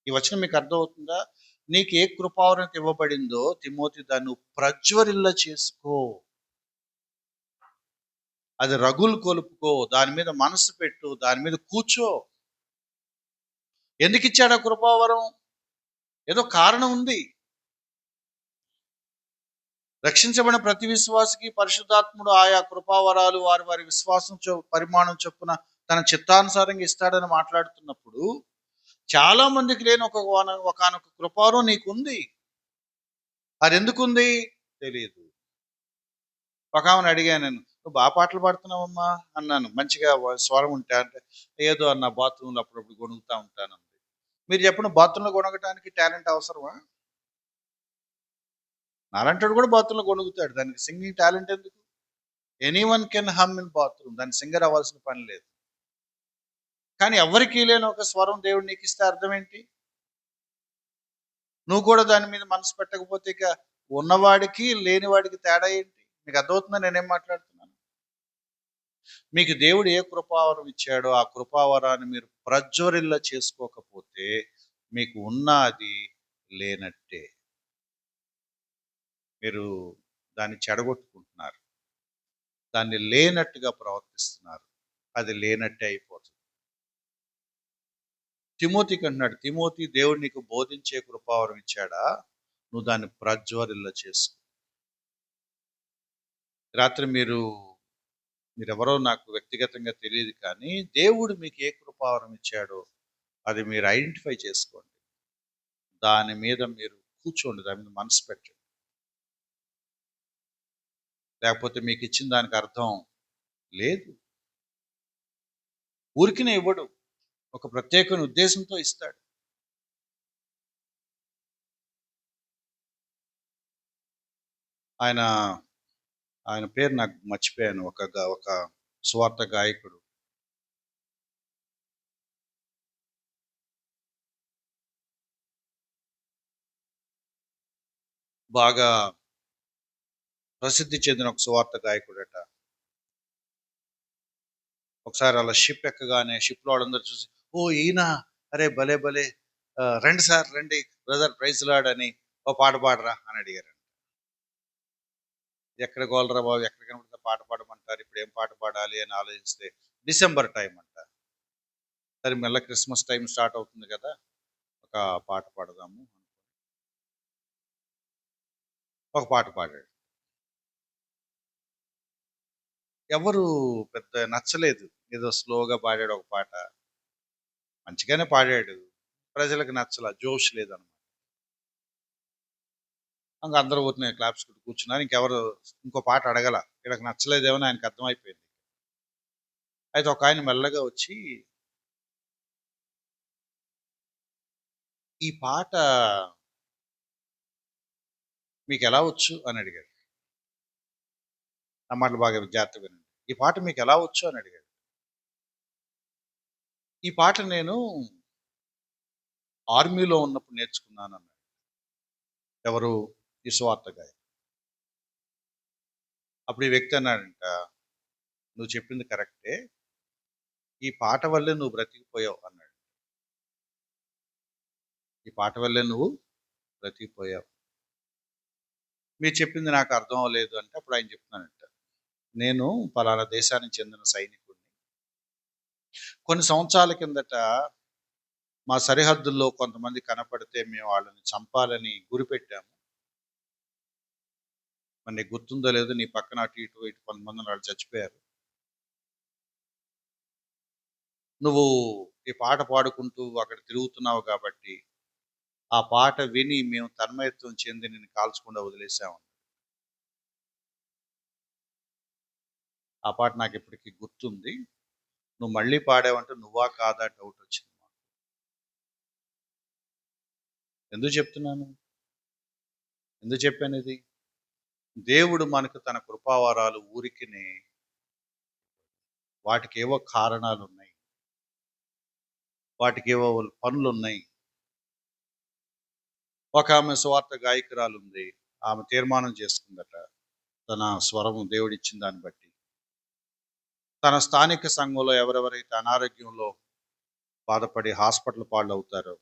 ఈ వచనం మీకు అర్థమవుతుందా? నీకు ఏ కృపావరం ఇవ్వబడిందో తిమోతి, దాన్ని ప్రజ్వరిల్ల చేసుకో, అది రగులు కొలుపుకో, దాని మీద మనసు పెట్టు, దాని మీద కూర్చో. ఎందుకు ఇచ్చాడు ఆ కృపావరం? ఏదో కారణం ఉంది. రక్షించబడిన ప్రతి విశ్వాసికి పరిశుద్ధాత్ముడు ఆయా కృపావరాలు వారి వారి విశ్వాసం పరిమాణం చొప్పున తన చిత్తానుసారంగా ఇస్తాడని మాట్లాడుతున్నప్పుడు, చాలా మందికి లేని ఒకనొక కృపావరం నీకుంది. అది ఎందుకుంది తెలియదు. ఒక ఆమెను అడిగాను నేను, "నువ్వు బా పాటలు పాడుతున్నావమ్మా" అన్నాను. మంచిగా స్వరం ఉంటే అంటే, "ఏదో అన్న బాత్రూమ్‌లో అప్పుడప్పుడు గొణుగుతా ఉంటానంది." మీరు చెప్పండి, బాత్రూమ్‌లో గొణగటానికి టాలెంట్ అవసరమా? నాలాంటోడు కూడా బాత్రూమ్‌లో గొణుగుతాడు. దానికి సింగింగ్ టాలెంట్ ఎందుకు? Anyone can hum in bathroom. దానికి సింగర్ అవ్వాల్సిన పని లేదు. కానీ ఎవ్వరికీ లేని ఒక స్వరం దేవుడు నీకిస్తే అర్థం ఏంటి? నువ్వు కూడా దాని మీద మనసు పెట్టకపోతే ఇక ఉన్నవాడికి, లేనివాడికి తేడా ఏంటి? మీకు అర్థమవుతుందా నేనేం మాట్లాడుతున్నాను? మీకు దేవుడు ఏ కృపావరం ఇచ్చాడో, ఆ కృపావరాన్ని మీరు ప్రజ్వరిల్ల చేసుకోకపోతే, మీకు ఉన్నది లేనట్టే. మీరు దాన్ని చెడగొట్టుకుంటున్నారు. దాన్ని లేనట్టుగా ప్రవర్తిస్తున్నారు. అది లేనట్టే అయిపోతుంది. తిమోతికి అంటున్నాడు, తిమోతి దేవుడు నీకు బోధించే కృపావరం ఇచ్చాడా? నువ్వు దాన్ని ప్రజ్వరిల్ల చేసుకో. రాత్రి మీరెవరో నాకు వ్యక్తిగతంగా తెలియదు కానీ, దేవుడు మీకు ఏ కృపావరం ఇచ్చాడో అది మీరు ఐడెంటిఫై చేసుకోండి. దాని మీద మీరు కూర్చోండి. దాని మీద మనసు పెట్టండి. లేకపోతే మీకిచ్చిన దానికి అర్థం లేదు. ఊరికినే ఇవ్వడు. ఒక ప్రత్యేకమైన ఉద్దేశంతో ఇస్తాడు. ఆయన, ఆయన పేరు నాకు మర్చిపోయాను. ఒక సువార్త గాయకుడు. బాగా ప్రసిద్ధి చెందిన ఒక సువార్త గాయకుడట. ఒకసారి అలా షిప్ ఎక్కగానే షిప్‌లో వాళ్ళందరూ చూసి, "ఓహ్! ఈయన! అరే భలే! భలే! రండి సార్ రండి. బ్రదర్ ప్రైజ్ లార్డ్ అని ఓ పాట పాడరా" అని అడిగారు. ఎక్కడ గోలరా బాబు! ఎక్కడ కనపడితే పాట పాడమంటారు. ఇప్పుడేం పాట పాడాలి అని ఆలోచిస్తే డిసెంబర్ టైం అంట. సరే మెల్ల క్రిస్మస్ టైం స్టార్ట్ అవుతుంది కదా! ఒక పాట పాడదాము. ఒక పాట పాడాడు. ఎవరు పెద్ద నచ్చలేదు. ఏదో స్లోగా పాడాడు ఒక పాట. మంచిగానే పాడాడు. ప్రజలకు నచ్చల. జోష్ లేదనమాట. ఇంక అందరూ ఊరికనే క్లాప్స్ కొట్టి కూర్చున్నారు. ఇంకెవరు ఇంకో పాట అడగల. వీళ్ళకి నచ్చలేదేమో అని ఆయనకు అర్థమైపోయింది. అయితే ఒకాయన మెల్లగా వచ్చి, "ఈ పాట మీకెలా వచ్చు?" అని అడిగాడు. నా మాటలు బాగా జాగ్రత్తగా వినండి. "ఈ పాట మీకెలా వచ్చు?" అని అడిగాడు. "ఈ పాట నేను ఆర్మీలో ఉన్నప్పుడు నేర్చుకున్నానన్నాడు." ఎవరు? ఈ సువార్త గాయకుడు. అప్పుడు ఈ వ్యక్తి అన్నాడంట, "నువ్వు చెప్పింది కరెక్టే. ఈ పాట వల్లే నువ్వు బ్రతికిపోయావు" అన్నాడు. "ఈ పాట వల్లే నువ్వు బ్రతికిపోయావు. మీరు చెప్పింది నాకు అర్థం అవ్వలేదు" అంటే అప్పుడు ఆయన చెప్తున్నాడంట, "నేను పలానా దేశానికి చెందిన సైనికుడిని. కొన్ని సంవత్సరాల కిందట మా సరిహద్దుల్లో కొంతమంది కనపడితే మేము వాళ్ళని చంపాలని గురిపెట్టాము. మరి నీకు గుర్తుందో లేదో నీ పక్కన అటు ఇటు ఇటు కొంతమంది వాళ్ళు చచ్చిపోయారు. నువ్వు ఈ పాట పాడుకుంటూ అక్కడ తిరుగుతున్నావు కాబట్టి ఆ పాట విని మేము తన్మయత్వం చెంది నిన్ను కాల్చకుండా వదిలేసాము. ఆ పాట నాకు ఇప్పటికి గుర్తుంది. నువ్వు మళ్ళీ పాడావంటే నువ్వా కాదా డౌట్ వచ్చింది." ఎందుకు చెప్తున్నాను? ఎందుకు చెప్పానిది? దేవుడు మనకు తన కృపావరాలు ఊరికినే వాటికేవో కారణాలున్నాయి. వాటికేవో పనులున్నాయి. ఒకామె సువార్త గాయకురాలుంది. ఆమె తీర్మానం చేసుకుందట. తన స్వరం దేవుడిచ్చిన దాన్ని బట్టి. తన స్థానిక సంఘంలో ఎవరెవరైతే అనారోగ్యంలో బాధపడి హాస్పిటల్ పాలవుతారో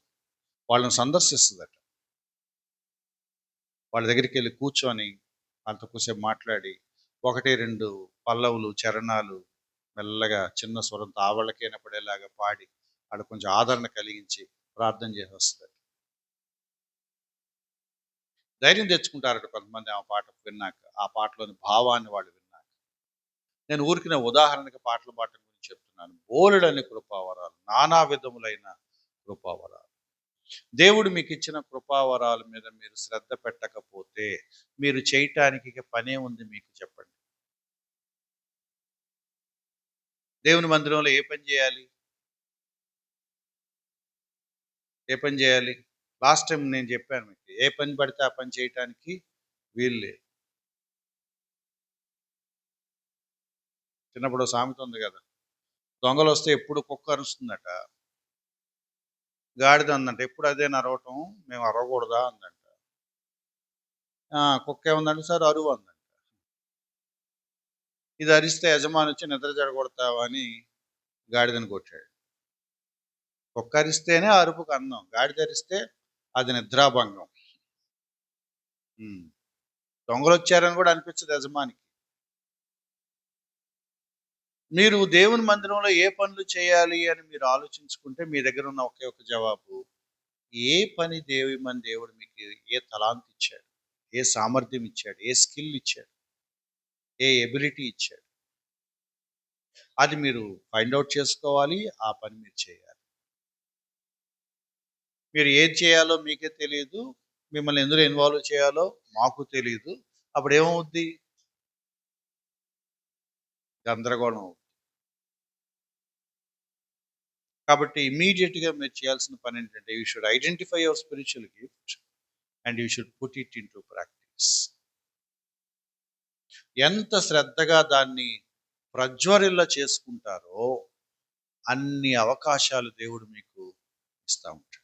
వాళ్ళని సందర్శిస్తదట. వాళ్ళ దగ్గరికెళ్ళి కూర్చొని వాళ్ళతో కూసేపు మాట్లాడి 1, 2 పల్లవులు, చరణాలు మెల్లగా చిన్న స్వరంతో ఆవళ్ళకే వినపడేలాగా పాడి వాళ్ళకి కొంచెం ఆదరణ కలిగించి ప్రార్థన చేసొస్తదట. ధైర్యం తెచ్చుకుంటారట కొంతమంది ఆమె పాట విన్నాక. ఆ పాటలోని భావాన్ని వాళ్ళు విన్నాక. నేను ఊరికినే ఉదాహరణకి పాటలు పాడటం గురించి చెప్తున్నాను. బోలెడన్ని కృపావరాలు, నానా విధములైన కృపావరాలు. దేవుడు మీకిచ్చిన కృపావరాల మీద మీరు శ్రద్ధ పెట్టకపోతే, మీరు చేయటానికి ఇక పనే ఉంది మీకు చెప్పండి. దేవుని మందిరంలో ఏ పని చేయాలి? ఏ పని చేయాలి? లాస్ట్ టైం నేను చెప్పాను మీకు. ఏ పని పడితే ఆ పని చేయటానికి వీలు లేదు. చిన్నప్పుడు ఓ సామెత ఉంది కదా! దొంగలొస్తే ఎప్పుడు కుక్క అరుస్తుందట. గాడిద అందంట, ఎప్పుడు అదేనా అరవటం? మేము అరవకూడదా అందంట. కుక్క ఏముందంటే, సార్ అరువు అందంట. ఇది అరిస్తే యజమాని వచ్చి నిద్ర చెడగొడతావా అని గాడిదని కొట్టాడు. కుక్క అరిస్తేనే అరుపుకు అందం. గాడిద అరిస్తే అది నిద్రాభంగం. దొంగలొచ్చారని కూడా అనిపించదు యజమానికి. మీరు దేవుని మందిరంలో ఏ పనులు చేయాలి అని మీరు ఆలోచించుకుంటే మీ దగ్గర ఉన్న ఒకే ఒక జవాబు, ఏ పని దేవుడు మీకు ఏ తలాంత్ ఇచ్చాడు, ఏ సామర్థ్యం ఇచ్చాడు, ఏ స్కిల్ ఇచ్చాడు, ఏ ఎబిలిటీ ఇచ్చాడు, అది మీరు ఫైండ్ అవుట్ చేసుకోవాలి. ఆ పని మీరు చేయాలి. మీరు ఏది చేయాలో మీకే తెలియదు, మిమ్మల్ని ఎందులో ఇన్వాల్వ్ చేయాలో మాకు తెలియదు. అప్పుడు ఏమవుద్ది? గందరగోళం అవుద్ది. కాబట్టి ఇమ్మీడియట్‌గా మీరు చేయాల్సిన పని ఏంటంటే, you should identify your spiritual gift and you should put it into practice. ఎంత శ్రద్ధగా దాన్ని ప్రజ్వరిల్ల చేసుకుంటారో అన్ని అవకాశాలు దేవుడు మీకు ఇస్తా ఉంటాడు.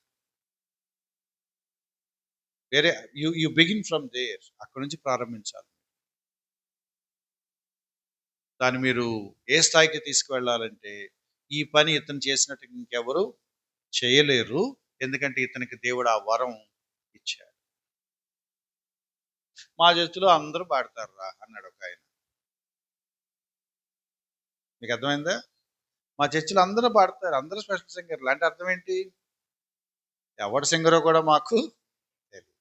వేరే యు బిగిన్ ఫ్రమ్ దేర్. అక్కడి నుంచి ప్రారంభించాలి. దాన్ని మీరు ఏ స్థాయికి తీసుకువెళ్ళాలంటే, ఈ పని ఇతను చేసినట్టు ఇంకెవరు చేయలేరు. ఎందుకంటే ఇతనికి దేవుడు ఆ వరం ఇచ్చాడు. మా చర్చిలో అందరూ పాడతారురా అన్నాడు ఒకాయన. మీకు అర్థమైందా? మా చర్చిలో అందరూ పాడతారు. అందరూ స్పెషల్ సింగర్లు. అంటే అర్థం ఏంటి? ఎవడు సింగరో కూడా మాకు తెలియదు.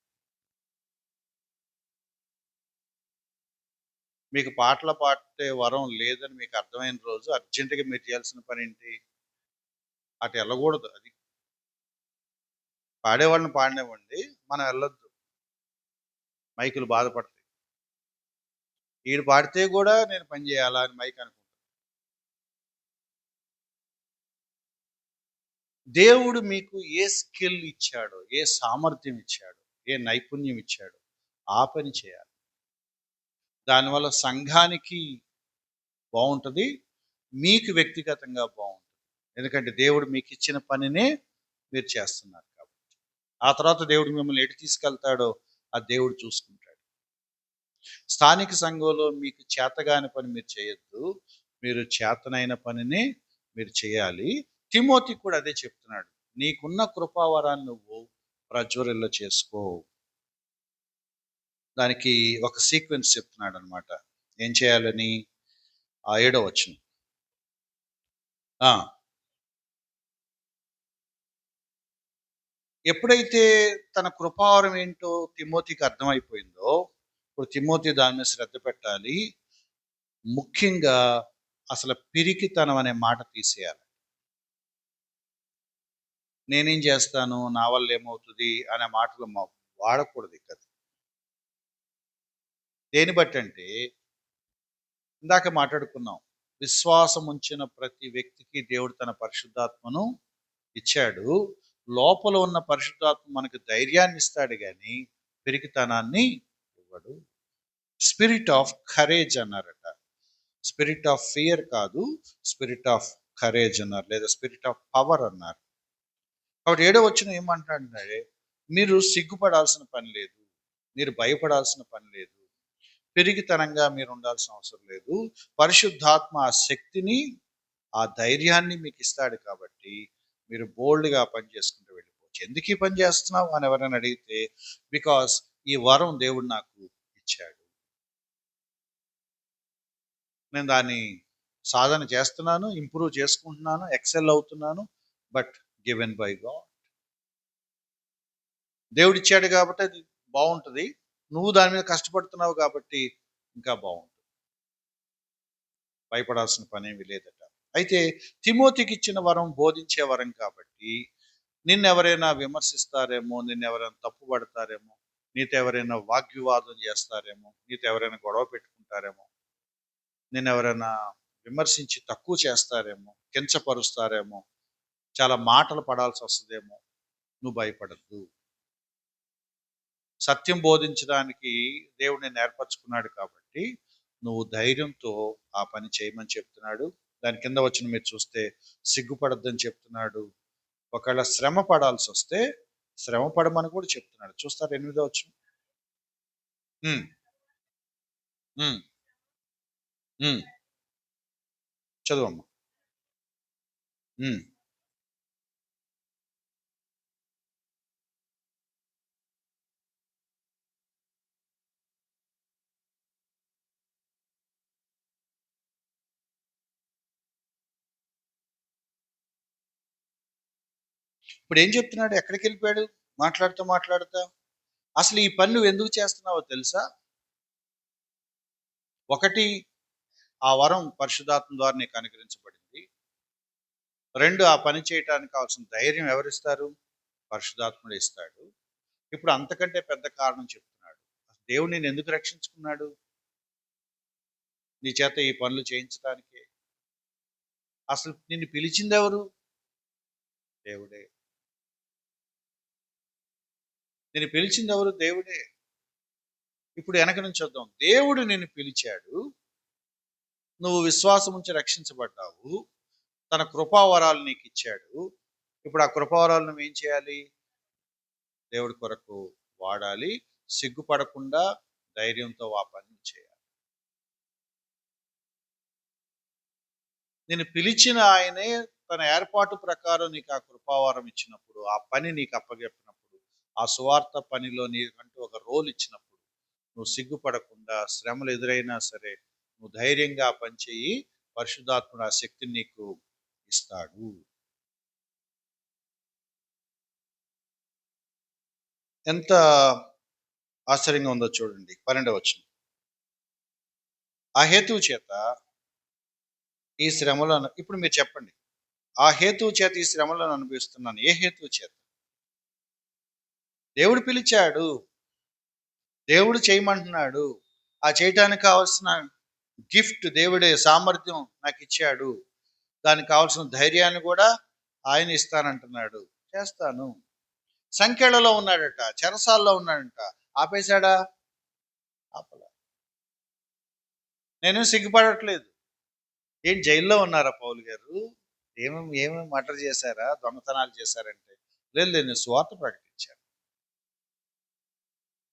మీకు పాటలు పాడే వరం లేదని మీకు అర్థమైన రోజు అర్జెంటుగా మీరు చేయాల్సిన పని ఏంటి? అటు వెళ్ళకూడదు. అది పాడేవాళ్ళని పాడనివ్వండి, మనం వెళ్ళొద్దు. మైకులు బాధపడతాయి. ఈడు పాడితే కూడా నేను పని చేయాలా అని మైక్ అనుకుంటాను. దేవుడు మీకు ఏ స్కిల్ ఇచ్చాడో, ఏ సామర్థ్యం ఇచ్చాడో, ఏ నైపుణ్యం ఇచ్చాడో ఆ పని చేయాలి. దానివల్ల సంఘానికి బాగుంటుంది, మీకు వ్యక్తిగతంగా బాగుంటుంది. ఎందుకంటే దేవుడు మీకు ఇచ్చిన పనినే మీరు చేస్తున్నారు కాబట్టి. ఆ తర్వాత దేవుడు మిమ్మల్ని ఎటు తీసుకెళ్తాడో ఆ దేవుడు చూసుకుంటాడు. స్థానిక సంఘంలో మీకు చేతగాని పని మీరు చేయొద్దు. మీరు చేతనైన పనిని మీరు చేయాలి. తిమోతి కూడా అదే చెప్తున్నాడు. నీకున్న కృపావరాన్ని నువ్వు ప్రజ్వరిల్ల చేసుకో. దానికి ఒక సీక్వెన్స్ చెప్తున్నాడు అనమాట. ఏం చేయాలని? 7వ వచనం. ఎప్పుడైతే తన కృపావరం ఏంటో తిమోతికి అర్థమైపోయిందో, ఇప్పుడు తిమోతి దాని మీద శ్రద్ధ పెట్టాలి. ముఖ్యంగా అసలు పిరికితనం అనే మాట తీసేయాలి. నేనేం చేస్తాను, నా వల్ల ఏమవుతుంది అనే మాటలు వాడకూడదు ఇక్కడ. దేని బట్టి అంటే, ఇందాక మాట్లాడుకున్నాం, విశ్వాసం ఉంచిన ప్రతి వ్యక్తికి దేవుడు తన పరిశుద్ధాత్మను ఇచ్చాడు. లోపల ఉన్న పరిశుద్ధాత్మ మనకు ధైర్యాన్ని ఇస్తాడు కానీ పిరికితనాన్ని ఇవ్వడు. స్పిరిట్ ఆఫ్ కరేజ్ అన్నారట. స్పిరిట్ ఆఫ్ ఫియర్ కాదు, స్పిరిట్ ఆఫ్ కరేజ్ అన్నారు, లేదా స్పిరిట్ ఆఫ్ పవర్ అన్నారు. కాబట్టి 7వ వచనం ఏమంటాడంటే, మీరు సిగ్గుపడాల్సిన పని లేదు, మీరు భయపడాల్సిన పని లేదు, పెరిగితనంగా మీరు ఉండాల్సిన అవసరం లేదు. పరిశుద్ధాత్మ ఆ శక్తిని, ఆ ధైర్యాన్ని మీకు ఇస్తాడు కాబట్టి మీరు బోల్డ్గా పని చేసుకుంటూ వెళ్ళిపోవచ్చు. ఎందుకు ఈ పని చేస్తున్నావు అని ఎవరైనా అడిగితే, బికాస్ ఈ వరం దేవుడు నాకు ఇచ్చాడు, నేను దాన్ని సాధన చేస్తున్నాను, ఇంప్రూవ్ చేసుకుంటున్నాను, ఎక్సెల్ అవుతున్నాను. But given by God. దేవుడు ఇచ్చాడు కాబట్టి అది బాగుంటుంది. నువ్వు దాని మీద కష్టపడుతున్నావు కాబట్టి ఇంకా బాగుంటుంది. భయపడాల్సిన పనేమి లేదట. అయితే తిమోతికి ఇచ్చిన వరం బోధించే వరం కాబట్టి నిన్నెవరైనా విమర్శిస్తారేమో, నిన్నెవరైనా తప్పుపడతారేమో, నీతో ఎవరైనా వాగ్వివాదం చేస్తారేమో, నీతో ఎవరైనా గొడవ పెట్టుకుంటారేమో, నిన్నెవరైనా విమర్శించి తక్కువ చేస్తారేమో, కించపరుస్తారేమో, చాలా మాటలు పడాల్సి వస్తుందేమో, నువ్వు భయపడద్దు. సత్యం బోధించడానికి దేవుడు నిన్ను ఏర్పరచుకున్నాడు కాబట్టి నువ్వు ధైర్యంతో ఆ పని చేయమని చెప్తున్నాడు. దాని కింద వచ్చిన మీరు చూస్తే సిగ్గుపడద్దని చెప్తున్నాడు. ఒకవేళ శ్రమ పడాల్సి వస్తే శ్రమ పడమని కూడా చెప్తున్నాడు. చూస్తారు 8వ వచనం. ఉమ్, ఉమ్, ఉమ్. చదువమ్మా. ఉమ్. ఇప్పుడు ఏం చెప్తున్నాడు? ఎక్కడికి వెళ్ళిపోయాడు? మాట్లాడుతూ మాట్లాడుతా అసలు ఈ పని నువ్వు ఎందుకు చేస్తున్నావో తెలుసా? ఒకటి, ఆ వరం పరిశుద్ధాత్మ ద్వారా నీకు అనుగ్రహించబడింది. 2, ఆ పని చేయటానికి కావాల్సిన ధైర్యం ఎవరిస్తారు? పరిశుద్ధాత్ముడు ఇస్తాడు. ఇప్పుడు అంతకంటే పెద్ద కారణం చెప్తున్నాడు. దేవుడు నిన్ను ఎందుకు రక్షించుకున్నాడు? నీ చేత ఈ పనులు చేయించడానికే. అసలు నిన్ను పిలిచింది ఎవరు? దేవుడే. నిన్ను పిలిచింది ఎవరు? దేవుడే. ఇప్పుడు వెనక నుంచి వద్దాం. దేవుడు నిన్ను పిలిచాడు, నువ్వు విశ్వాసం ఉంచి రక్షించబడ్డావు, తన కృపావరాలు నీకు ఇచ్చాడు. ఇప్పుడు ఆ కృపావరాలు నువ్వు ఏం చేయాలి? దేవుడి కొరకు వాడాలి. సిగ్గుపడకుండా ధైర్యంతో ఆ పని చేయాలి. నేను పిలిచిన ఆయనే తన ఏర్పాటు ప్రకారం నీకు ఆ కృపావరం ఇచ్చినప్పుడు, ఆ పని నీకు అప్పగెప్పినప్పుడు, ఆ సువార్త పనిలో నీకంటూ ఒక రోల్ ఇచ్చినప్పుడు, నువ్వు సిగ్గుపడకుండా శ్రమలు ఎదురైనా సరే నువ్వు ధైర్యంగా ఆ పని చేయి. పరిశుద్ధాత్ముడు ఆ శక్తిని నీకు ఇస్తాడు. ఎంత ఆశ్చర్యంగా ఉందో చూడండి. 12వ వచనం. ఆ హేతువు చేత ఈ శ్రమలను, ఇప్పుడు మీరు చెప్పండి, ఆ హేతువు చేత ఈ శ్రమలను అనుభవిస్తున్నాను. ఏ హేతువు చేత? దేవుడు పిలిచాడు, దేవుడు చేయమంటున్నాడు. ఆ చేయటానికి కావాల్సిన గిఫ్ట్ దేవుడే, సామర్థ్యం నాకు ఇచ్చాడు. దానికి కావాల్సిన ధైర్యాన్ని కూడా ఆయన ఇస్తానంటున్నాడు. చేస్తాను. సంఖ్యలలో ఉన్నాడట, చెరసాల్లో ఉన్నాడట. ఆపేశాడా? ఆపల. నేను సిగ్గుపడట్లేదు. ఏం జైల్లో ఉన్నారా పౌలు గారు? ఏమేమి మర్డర్ చేశారా, దొంగతనాలు చేశారంటే? లేదు లేదు, నేను సువార్త ప్రకటించాను.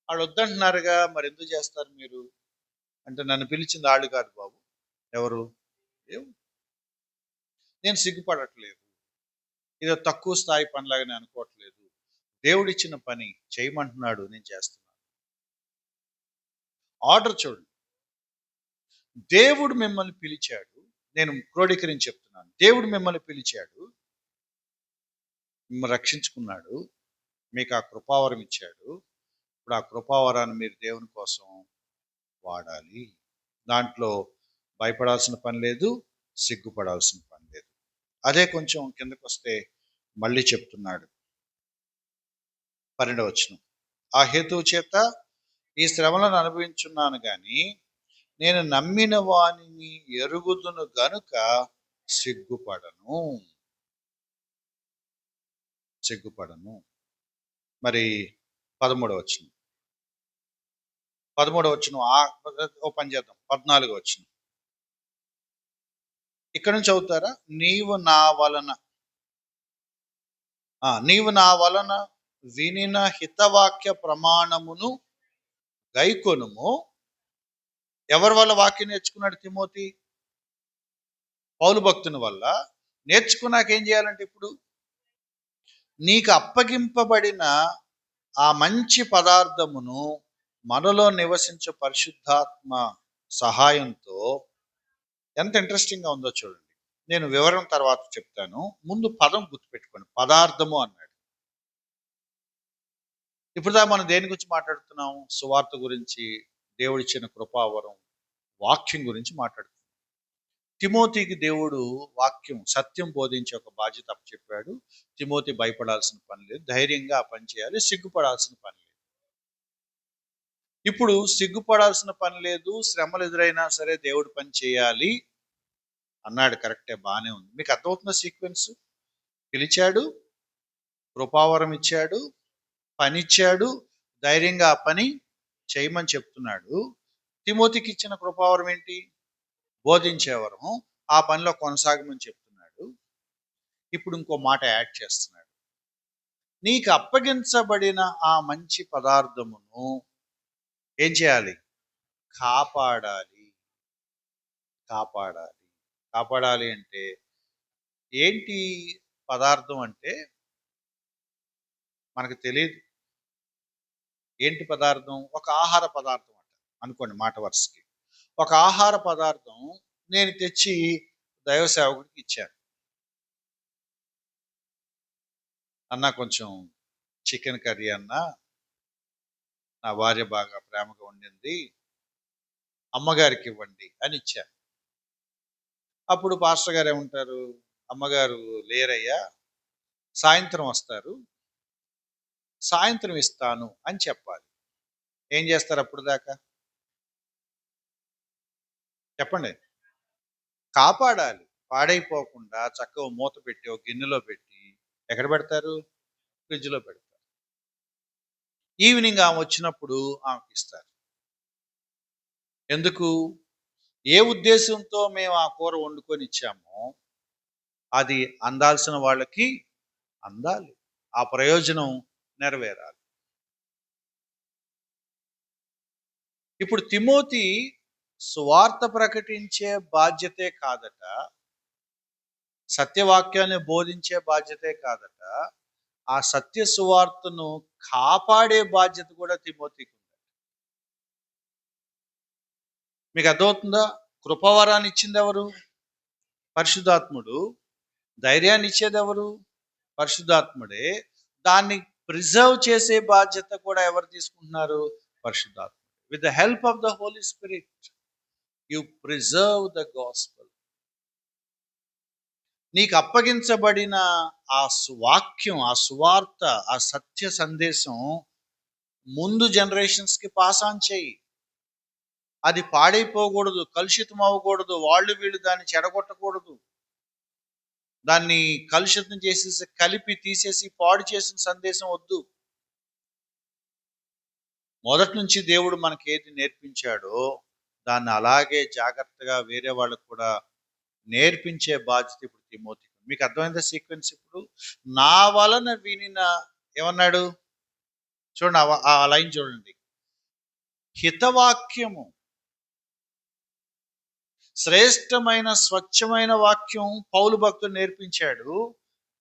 వాళ్ళు వద్దంటున్నారుగా, మరి ఎందుకు చేస్తారు మీరు అంటే, నన్ను పిలిచింది వాళ్ళు కాదు బాబు. ఎవరు? నేను సిగ్గుపడట్లేదు, ఏదో తక్కువ స్థాయి పనిలాగా నేను అనుకోవట్లేదు. దేవుడిచ్చిన పని చేయమంటున్నాడు, నేను చేస్తున్నాను. ఆర్డర్ చూడండి. దేవుడు మిమ్మల్ని పిలిచాడు. నేను క్రోడీకరించి చెప్తున్నాను. దేవుడు మిమ్మల్ని పిలిచాడు, మిమ్మల్ని రక్షించుకున్నాడు, మీకు ఆ కృపావరం ఇచ్చాడు. ఇప్పుడు ఆ కృపావరాన్ని మీరు దేవుని కోసం వాడాలి. దాంట్లో భయపడాల్సిన పని లేదు, సిగ్గుపడాల్సిన పని లేదు. అదే కొంచెం కిందకు వస్తే మళ్ళీ చెప్తున్నాడు. 12వ వచనం. ఆ హేతువు చేత ఈ శ్రమలను అనుభవించున్నాను గాని నేను నమ్మిన వానిని ఎరుగుదును గనుక సిగ్గుపడను. మరి 13వ వచనం. 13వ వచనం ఓ పని చేద్దాం. 14వ వచనం. ఇక్కడ నుంచి చదువుతారా? నీవు నా వలన వినిన హితవాక్య ప్రమాణమును గైకొనుము. ఎవరి వల్ల వాక్యం నేర్చుకున్నాడు తిమోతి? పౌలు భక్తుని వల్ల. నేర్చుకున్నాక ఏం చేయాలంటే, ఇప్పుడు నీకు అప్పగింపబడిన ఆ మంచి పదార్థమును మనలో నివసించే పరిశుద్ధాత్మ సహాయంతో, ఎంత ఇంట్రెస్టింగ్గా ఉందో చూడండి. నేను వివరం తర్వాత చెప్తాను, ముందు పదం గుర్తుపెట్టుకోండి. పదార్థము అన్నాడు. ఇప్పుడు మనం దేని గురించి మాట్లాడుతున్నాం? సువార్త గురించి, దేవుడిచ్చిన కృపావరం, వాక్యం గురించి మాట్లాడుతున్నాం. తిమోతికి దేవుడు వాక్యం, సత్యం బోధించే ఒక బాధ్యత అప్పచెప్పాడు. తిమోతి భయపడాల్సిన పని లేదు, ధైర్యంగా ఆ పని చేయాలి. సిగ్గుపడాల్సిన పని లేదు. ఇప్పుడు సిగ్గుపడాల్సిన పని లేదు, శ్రమలు ఎదురైనా సరే దేవుడు పని చేయాలి అన్నాడు. కరెక్టే, బానే ఉంది. మీకు అర్థమవుతుందా సీక్వెన్స్? పిలిచాడు, కృపావరం ఇచ్చాడు, పనిచ్చాడు, ధైర్యంగా ఆ పని చేయమని చెప్తున్నాడు. తిమోతికి ఇచ్చిన కృపావరం ఏంటి? బోధించేవరం. ఆ పనిలో కొనసాగమని చెప్తున్నాడు. ఇప్పుడు ఇంకో మాట యాడ్ చేస్తున్నాడు. నీకు అప్పగించబడిన ఆ మంచి పదార్థమును ఏం చేయాలి? కాపాడాలి. కాపాడాలి. కాపాడాలి అంటే ఏంటి పదార్థం అంటే మనకు తెలియదు. ఏంటి పదార్థం? ఒక ఆహార పదార్థం అంట అనుకోండి, మాట వరుసకి. ఒక ఆహార పదార్థం నేను తెచ్చి దైవ సేవకుడికి ఇచ్చాను. అన్న కొంచెం చికెన్ కర్రీ అన్నా, నా భార్య బాగా ప్రేమగా వండింది, అమ్మగారికి ఇవ్వండి అని ఇచ్చాను. అప్పుడు పాస్టర్ గారు ఏమంటారు? అమ్మగారు లేరయ్యా, సాయంత్రం వస్తారు, సాయంత్రం ఇస్తాను అని చెప్పాలి. ఏం చేస్తారు అప్పుడు దాకా? చెప్పండి. కాపాడాలి. పాడైపోకుండా చక్కగా మూత పెట్టి ఒక గిన్నెలో పెట్టి ఎక్కడ పెడతారు? ఫ్రిడ్జ్లో పెడతారు. ఈవినింగ్ ఆమె వచ్చినప్పుడు ఆమెకి ఇస్తారు. ఎందుకు? ఏ ఉద్దేశంతో మేము ఆ కూర వండుకొని ఇచ్చామో అది అందాల్సిన వాళ్ళకి అందాలి. ఆ ప్రయోజనం నెరవేరాలి. ఇప్పుడు తిమోతి సువార్త ప్రకటించే బాధ్యతే కాదట, సత్యవాక్యాన్ని బోధించే బాధ్యతే కాదట, ఆ సత్య సువార్తను కాపాడే బాధ్యత కూడా తిమోతికి ఉంది. మీకు అర్థమవుతుందా? కృపావరాన్ని ఇచ్చింది ఎవరు? పరిశుద్ధాత్ముడు. ధైర్యాన్ని ఇచ్చేది ఎవరు? పరిశుద్ధాత్ముడే. దాన్ని ప్రిజర్వ్ చేసే బాధ్యత కూడా ఎవరు తీసుకుంటున్నారు? పరిశుద్ధాత్ముడు. With the help of the holy spirit you preserve the gospel. నీకు అప్పగించబడిన ఆ వాక్యం, ఆ సువార్త, ఆ సత్య సందేశం ముందు జనరేషన్స్ కి పాస్ ఆన్ చేయి. అది పాడైపోకూడదు, కలుషితం అవ్వకూడదు, వాళ్ళు వీళ్ళు దాన్ని చెడగొట్టకూడదు. దాన్ని కలుషితం చేసేసి కలిపి తీసేసి పాడు చేసిన సందేశం వద్దు. మొదటి నుంచి దేవుడు మనకి ఏది నేర్పించాడో దాన్ని అలాగే జాగ్రత్తగా వేరే వాళ్ళకు కూడా నేర్పించే బాధ్యత ఇప్పుడు తిమోతికి. మీకు అర్థమైందా సీక్వెన్స్? ఇప్పుడు నా వలన వినిన, ఏమన్నాడు చూడండి, ఆ లైన్ చూడండి. హితవాక్యము, శ్రేష్టమైన స్వచ్ఛమైన వాక్యం పౌలు భక్తుడు నేర్పించాడు.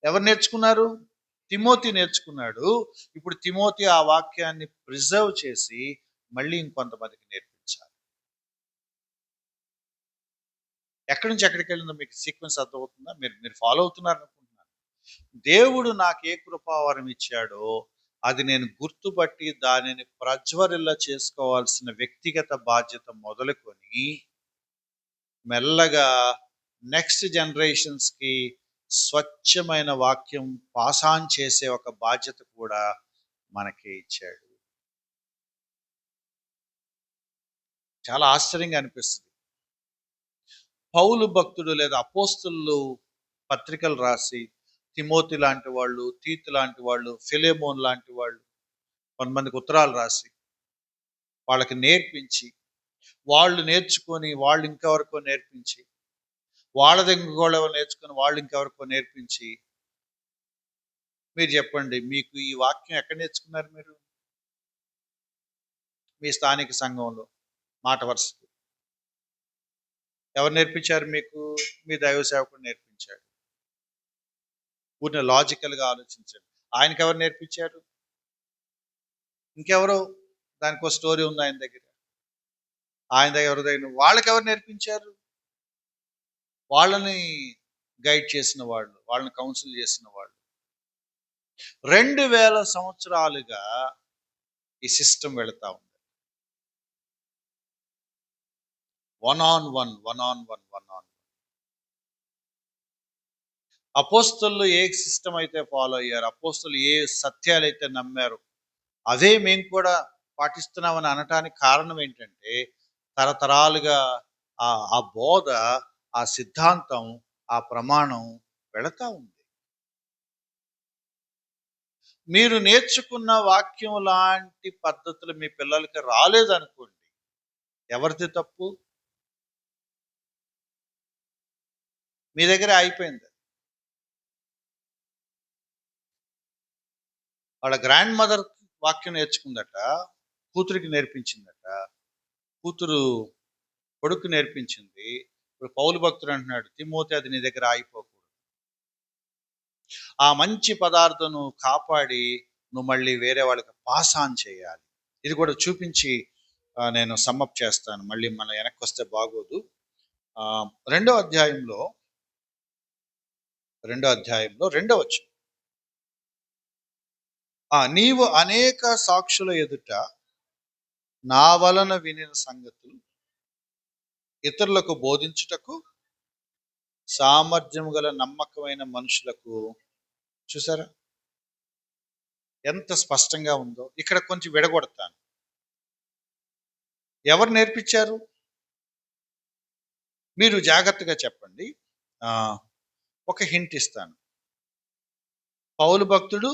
ఎవరు నేర్చుకున్నారు? తిమోతి నేర్చుకున్నాడు. ఇప్పుడు తిమోతి ఆ వాక్యాన్ని ప్రిజర్వ్ చేసి మళ్ళీ ఇంకొంతమందికి నేర్పించాలి. ఎక్కడి నుంచి ఎక్కడికి వెళ్ళిందో మీకు సీక్వెన్స్ అర్థమవుతుందా? మీరు మీరు ఫాలో అవుతున్నారు అనుకుంటున్నాను. దేవుడు నాకు ఏ కృపావరం ఇచ్చాడో అది నేను గుర్తుపట్టి దానిని ప్రజ్వరిల్ల చేసుకోవాల్సిన వ్యక్తిగత బాధ్యత మొదలుకొని మెల్లగా నెక్స్ట్ జనరేషన్స్కి స్వచ్ఛమైన వాక్యం పాసాన్ చేసే ఒక బాధ్యత కూడా మనకి ఇచ్చాడు. చాలా ఆశ్చర్యంగా అనిపిస్తుంది. పౌలు భక్తుడు లేదా అపోస్తులు పత్రికలు రాసి, తిమోతి లాంటి వాళ్ళు, తీతు లాంటి వాళ్ళు, ఫిలేమోన్ లాంటి వాళ్ళు కొంతమందికి ఉత్తరాలు రాసి వాళ్ళకి నేర్పించి, వాళ్ళు నేర్చుకొని వాళ్ళు ఇంకెవరికో నేర్పించి, వాళ్ళ దగ్గర కూడా నేర్చుకొని వాళ్ళు ఇంకెవరికో నేర్పించి, మీరు చెప్పండి, మీకు ఈ వాక్యం ఎక్కడ నేర్చుకున్నారు? మీరు మీ స్థానిక సంఘంలో మాట వరుసకి ఎవరు నేర్పించారు మీకు? మీ దైవ సేవకుడు నేర్పించాడు. ఊరిని లాజికల్గా ఆలోచించండి. ఆయనకి ఎవరు నేర్పించారు? ఇంకెవరో, దానికి ఒక స్టోరీ ఉంది ఆయన దగ్గర. ఆయన దగ్గర ఎవరి దగ్గర, వాళ్ళకి ఎవరు నేర్పించారు? వాళ్ళని గైడ్ చేసిన వాళ్ళు, వాళ్ళని కౌన్సిల్ చేసిన వాళ్ళు. 2000 సంవత్సరాలుగా ఈ సిస్టమ్ వెళుతా ఉంది. One on one, one on one, one on. అపోస్తలు ఏ సిస్టమ్ అయితే ఫాలో అయ్యారు, అపోస్తలు ఏ సత్యాలు అయితే నమ్మారు, అదే మేము కూడా పాటిస్తున్నామని అనటానికి కారణం ఏంటంటే తరతరాలుగా ఆ బోధ ఆ సిద్ధాంతం, ఆ ప్రమాణం వెళతా ఉంది. మీరు నేర్చుకున్న వాక్యం లాంటి పద్ధతులు మీ పిల్లలకి రాలేదనుకోండి, ఎవరిది తప్పు? మీ దగ్గరే అయిపోయింది. వాళ్ళ గ్రాండ్ మదర్ వాక్యం నేర్చుకుందట, కూతురికి నేర్పించిందట, కూతురు కొడుక్కి నేర్పించింది. ఇప్పుడు పౌలు భక్తుడు అంటున్నాడు, తిమోతి అది నీ దగ్గర ఆగిపోకూడదు. ఆ మంచి పదార్థం నువ్వు కాపాడి నువ్వు మళ్ళీ వేరే వాళ్ళకి పాస్ ఆన్ చేయాలి. ఇది కూడా చూపించి నేను సమ్మప్ చేస్తాను. మళ్ళీ మన వెనక్కి వస్తే బాగోదు. రెండో అధ్యాయంలో రెండో వచనం. నీవు అనేక సాక్షుల ఎదుట నా వలన వినిన సంగతులు ఇతరులకు బోధించుటకు సామర్థ్యం గల నమ్మకమైన మనుషులకు, చూసారా ఎంత స్పష్టంగా ఉందో. ఇక్కడ కొంచెం విడగొడతాను. ఎవరు నేర్పించారు? మీరు జాగ్రత్తగా చెప్పండి. ఒక హింట్ ఇస్తాను. పౌలు భక్తుడు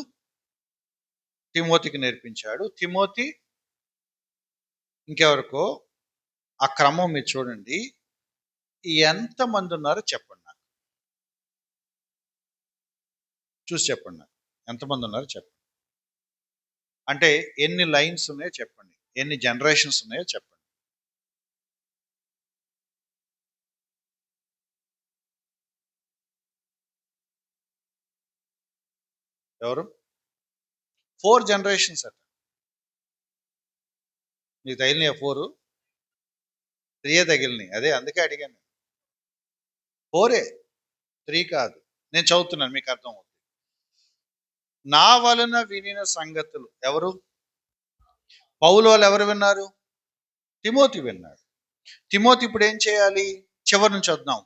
తిమోతికి నేర్పించాడు. తిమోతి ఇంకెవరికో. ఆ క్రమం మీరు చూడండి. ఎంతమంది ఉన్నారో చెప్పండి నాకు. చూసి చెప్పండి నాకు. ఎంతమంది ఉన్నారో చెప్పండి. అంటే ఎన్ని లైన్స్ ఉన్నాయో చెప్పండి. ఎన్ని జనరేషన్స్ ఉన్నాయో చెప్పండి. ఎవరు? 4 జనరేషన్స్ అట. మీకు తగిలినాయా 4? 3 తగిలినాయి. అదే అందుకే అడిగాను. 4 3 కాదు. నేను చదువుతున్నాను, మీకు అర్థం అవుతుంది. నా వలన వినిన సంగతులు. ఎవరు? పౌలు వాళ్ళు ఎవరు విన్నారు? తిమోతి విన్నాడు. తిమోతి ఇప్పుడు ఏం చేయాలి? చివరి నుంచి వద్దాం.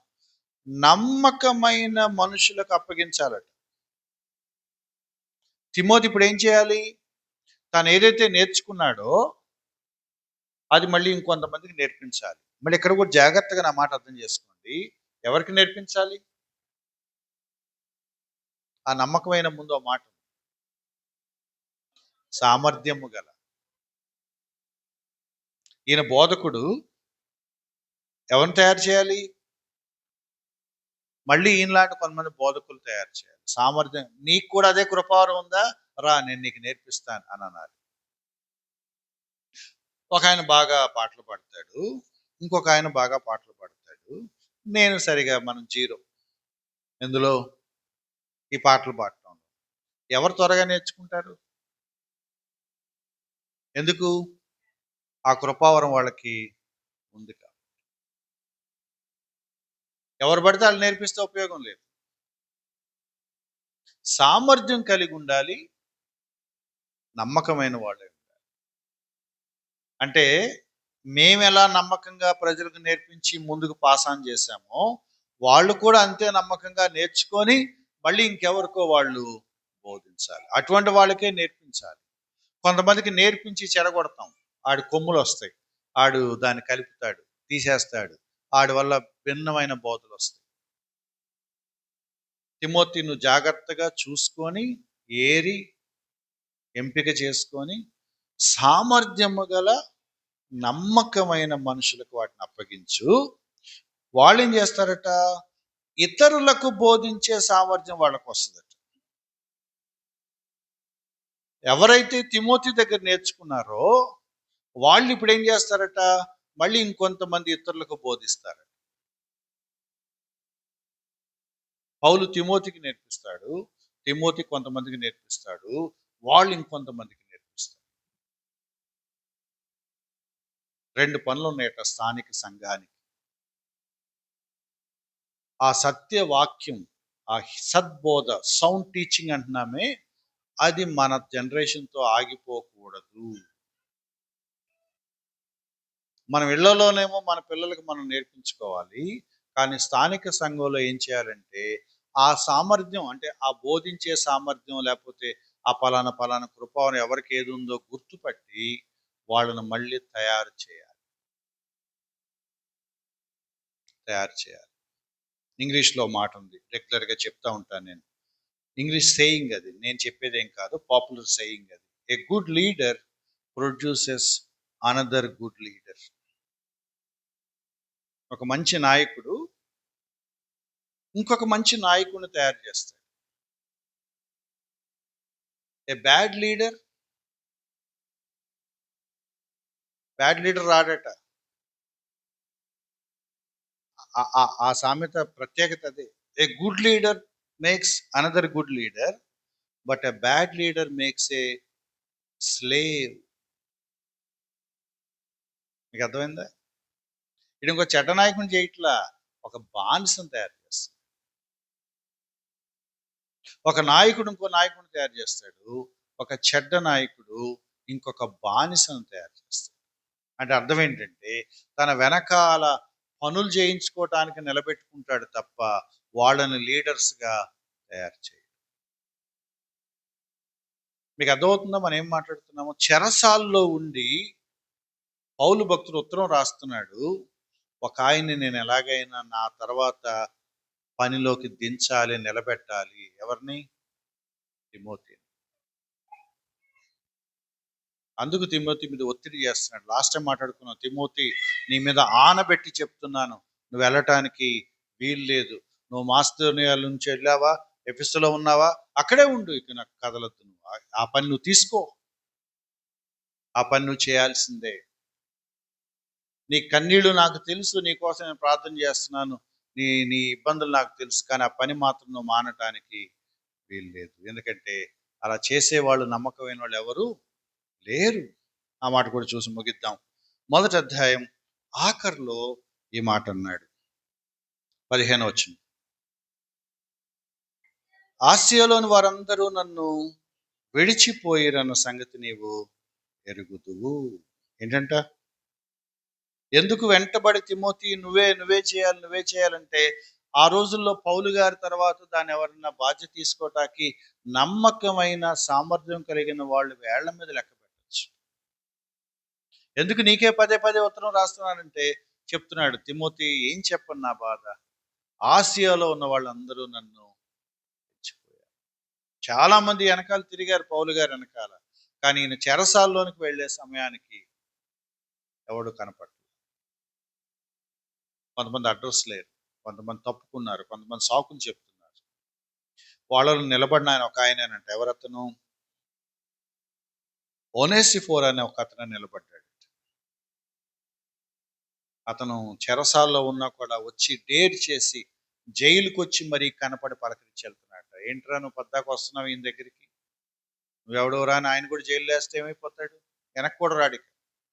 నమ్మకమైన మనుషులకు అప్పగించాలట. తిమోతి ఇప్పుడు ఏం చేయాలి? తను ఏదైతే నేర్చుకున్నాడో అది మళ్ళీ ఇంకొంతమందికి నేర్పించాలి. మళ్ళీ ఇక్కడ కూడా జాగ్రత్తగా నా మాట అర్థం చేసుకోండి. ఎవరికి నేర్పించాలి? ఆ నమ్మకమైన ముందు మాట, సామర్థ్యము గల. ఈయన బోధకుడు ఎవరిని తయారు చేయాలి? మళ్ళీ ఈయనలాంటి కొంతమంది బోధకులు తయారు చేయాలి. సామర్థ్యం. నీకు కూడా అదే కృపావరం ఉందా? రా, నేను నీకు నేర్పిస్తాను అని అన్నారు. ఒక ఆయన బాగా పాటలు పాడతాడు, ఇంకొక ఆయన బాగా పాటలు పాడతాడు. నేను సరిగా మనం జీరో. ఎందులో? ఈ పాటలు పాడటం. ఎవరు త్వరగా నేర్చుకుంటారు? ఎందుకు? ఆ కృపావరం వాళ్ళకి ఉంది. ఎవరు పడితే వాళ్ళు నేర్పిస్తే ఉపయోగం లేదు. సామర్థ్యం కలిగి ఉండాలి, నమ్మకమైన వాళ్ళే ఉండాలి. అంటే మేము ఎలా నమ్మకంగా ప్రజలకు నేర్పించి ముందుకు పాస్ ఆన్ చేశామో, వాళ్ళు కూడా అంతే నమ్మకంగా నేర్చుకొని మళ్ళీ ఇంకెవరికో వాళ్ళు బోధించాలి. అటువంటి వాళ్ళకే నేర్పించాలి. కొంతమందికి నేర్పించి చెడగొడతాం. ఆడి కొమ్ములు వస్తాయి, ఆడు దాన్ని కలుపుతాడు, తీసేస్తాడు, ఆడి వల్ల భిన్నమైన బోధలు వస్తాయి. తిమోతి, నువ్వు జాగ్రత్తగా చూసుకొని ఏరి ఎంపిక చేసుకొని సామర్థ్యము గల నమ్మకమైన మనుషులకు వాటిని అప్పగించు. వాళ్ళు ఏం చేస్తారట? ఇతరులకు బోధించే సామర్థ్యం వాళ్ళకు వస్తుందట. ఎవరైతే తిమోతి దగ్గర నేర్చుకున్నారో వాళ్ళు ఇప్పుడు ఏం చేస్తారట? మళ్ళీ ఇంకొంతమంది ఇతరులకు బోధిస్తారు. పౌలు తిమోతికి నేర్పిస్తాడు, తిమోతి కొంతమందికి నేర్పిస్తాడు, వాళ్ళు ఇంకొంతమందికి నేర్పిస్తారు. 2 పనులు ఉన్నాయట స్థానిక సంఘానికి. ఆ సత్య వాక్యం, ఆ సద్బోధ, సౌండ్ టీచింగ్ అంటున్నామే, అది మన జనరేషన్తో ఆగిపోకూడదు. మనం ఇళ్లలోనేమో మన పిల్లలకు మనం నేర్పించుకోవాలి. కానీ స్థానిక సంఘంలో ఏం చేయాలంటే ఆ సామర్థ్యం, అంటే ఆ బోధించే సామర్థ్యం, లేకపోతే ఆ పలానా కృపావరం ఎవరికి ఏది ఉందో గుర్తుపట్టి వాళ్ళను మళ్ళీ తయారు చేయాలి. ఇంగ్లీష్లో మాట ఉంది, రెగ్యులర్గా చెప్తా ఉంటాను నేను. ఇంగ్లీష్ సేయింగ్ అది, నేను చెప్పేదేం కాదు, పాపులర్ సేయింగ్ అది. A good leader produces another good leader. ఒక మంచి నాయకుడు ఇంకొక మంచి నాయకుడిని తయారు చేస్తాడు. ఏ బ్యాడ్ లీడర్ రాడట. ఆ సామెత ప్రత్యేకత అదే. A good leader makes another good leader, but a bad leader makes a slave. మీకు అర్థమైందా? ఇది ఇంకో చెడ్డ నాయకుని చేయట్లా, ఒక బానిసను తయారు చేస్తాడు. ఒక నాయకుడు ఇంకో నాయకుడిని తయారు చేస్తాడు, ఒక చెడ్డ నాయకుడు ఇంకొక బానిసను తయారు చేస్తాడు. అంటే అర్థం ఏంటంటే, తన వెనకాల పనులు చేయించుకోవటానికి నిలబెట్టుకుంటాడు తప్ప వాళ్ళని లీడర్స్గా తయారు చేయడు. మీకు అర్థమవుతుందా మనం ఏం మాట్లాడుతున్నామో? చెరసాల్లో ఉండి పౌలు భక్తుడు ఉత్తరం రాస్తున్నాడు, ఒక ఆయన్ని నేను ఎలాగైనా నా తర్వాత పనిలోకి దించాలి, నిలబెట్టాలి. ఎవరిని? తిమోతి. అందుకు తిమోతి మీద ఒత్తిడి చేస్తున్నాడు. లాస్ట్ టైం మాట్లాడుకున్నాం, తిమోతి నీ మీద ఆనబెట్టి చెప్తున్నాను, నువ్వు వెళ్ళటానికి వీలు లేదు. నువ్వు మాసిదోనియా నుంచి వెళ్ళావా, ఎఫెసులో ఉన్నావా, అక్కడే ఉండు, ఇక నాకు కదలొద్దు. నువ్వు ఆ పని నువ్వు తీసుకో, ఆ పని నువ్వు చేయాల్సిందే. నీ కన్నీళ్లు నాకు తెలుసు, నీ కోసం నేను ప్రార్థన చేస్తున్నాను, నీ నీ ఇబ్బందులు నాకు తెలుసు, కానీ ఆ పని మాత్రం నువ్వు మానటానికి వీలు లేదు. ఎందుకంటే అలా చేసేవాళ్ళు నమ్మకమైన వాళ్ళు ఎవరు లేరు. ఆ మాట కూడా చూసి ముగిద్దాం. మొదటి అధ్యాయం ఆఖరిలో ఈ మాట అన్నాడు, 15వ వచనం. ఆసియాలోని వారందరూ నన్ను విడిచిపోయిరన్న సంగతి నీవు ఎరుగుదువు. ఏంటంట? ఎందుకు వెంటబడి తిమోతి నువ్వే చేయాలంటే, ఆ రోజుల్లో పౌలు గారి తర్వాత దాన్ని ఎవరన్నా బాధ్యత తీసుకోవటానికి నమ్మకమైన సామర్థ్యం కలిగిన వాళ్ళు వేళ్ల మీద లెక్క పెట్టచ్చు. ఎందుకు నీకే పదే పదే ఉత్తరం రాస్తున్నానంటే చెప్తున్నాడు, తిమోతి ఏం చెప్పను నా బాధ, ఆసియాలో ఉన్న వాళ్ళందరూ నన్ను విడిచిపోయారు. చాలా మంది వెనకాల తిరిగారు పౌలు గారి వెనకాల, కానీ ఈయన చెరసాల్లోనికి వెళ్ళే సమయానికి ఎవడు కనపడలేదు. కొంతమంది అడ్రస్ లేరు, కొంతమంది తప్పుకున్నారు, కొంతమంది సాకులు చెప్తున్నారు. వాళ్ళలో నిలబడిన ఆయన ఒక ఆయనేనంట. ఎవరతను? ఓనేసిఫోర్ అనే ఒక అతను నిలబడ్డాడు. అతను చెరసాల్లో ఉన్నా కూడా వచ్చి డేర్ చేసి జైలుకి వచ్చి మరీ కనపడి పలకరించి వెళ్తున్నాడు. ఏంట్రా నువ్వు పద్దాకు వస్తున్నావు ఈయన దగ్గరికి, నువ్వెవడోరా అని ఆయన కూడా జైలు వేస్తే ఏమైపోతాడు? వెనక్కి కూడా రాడు,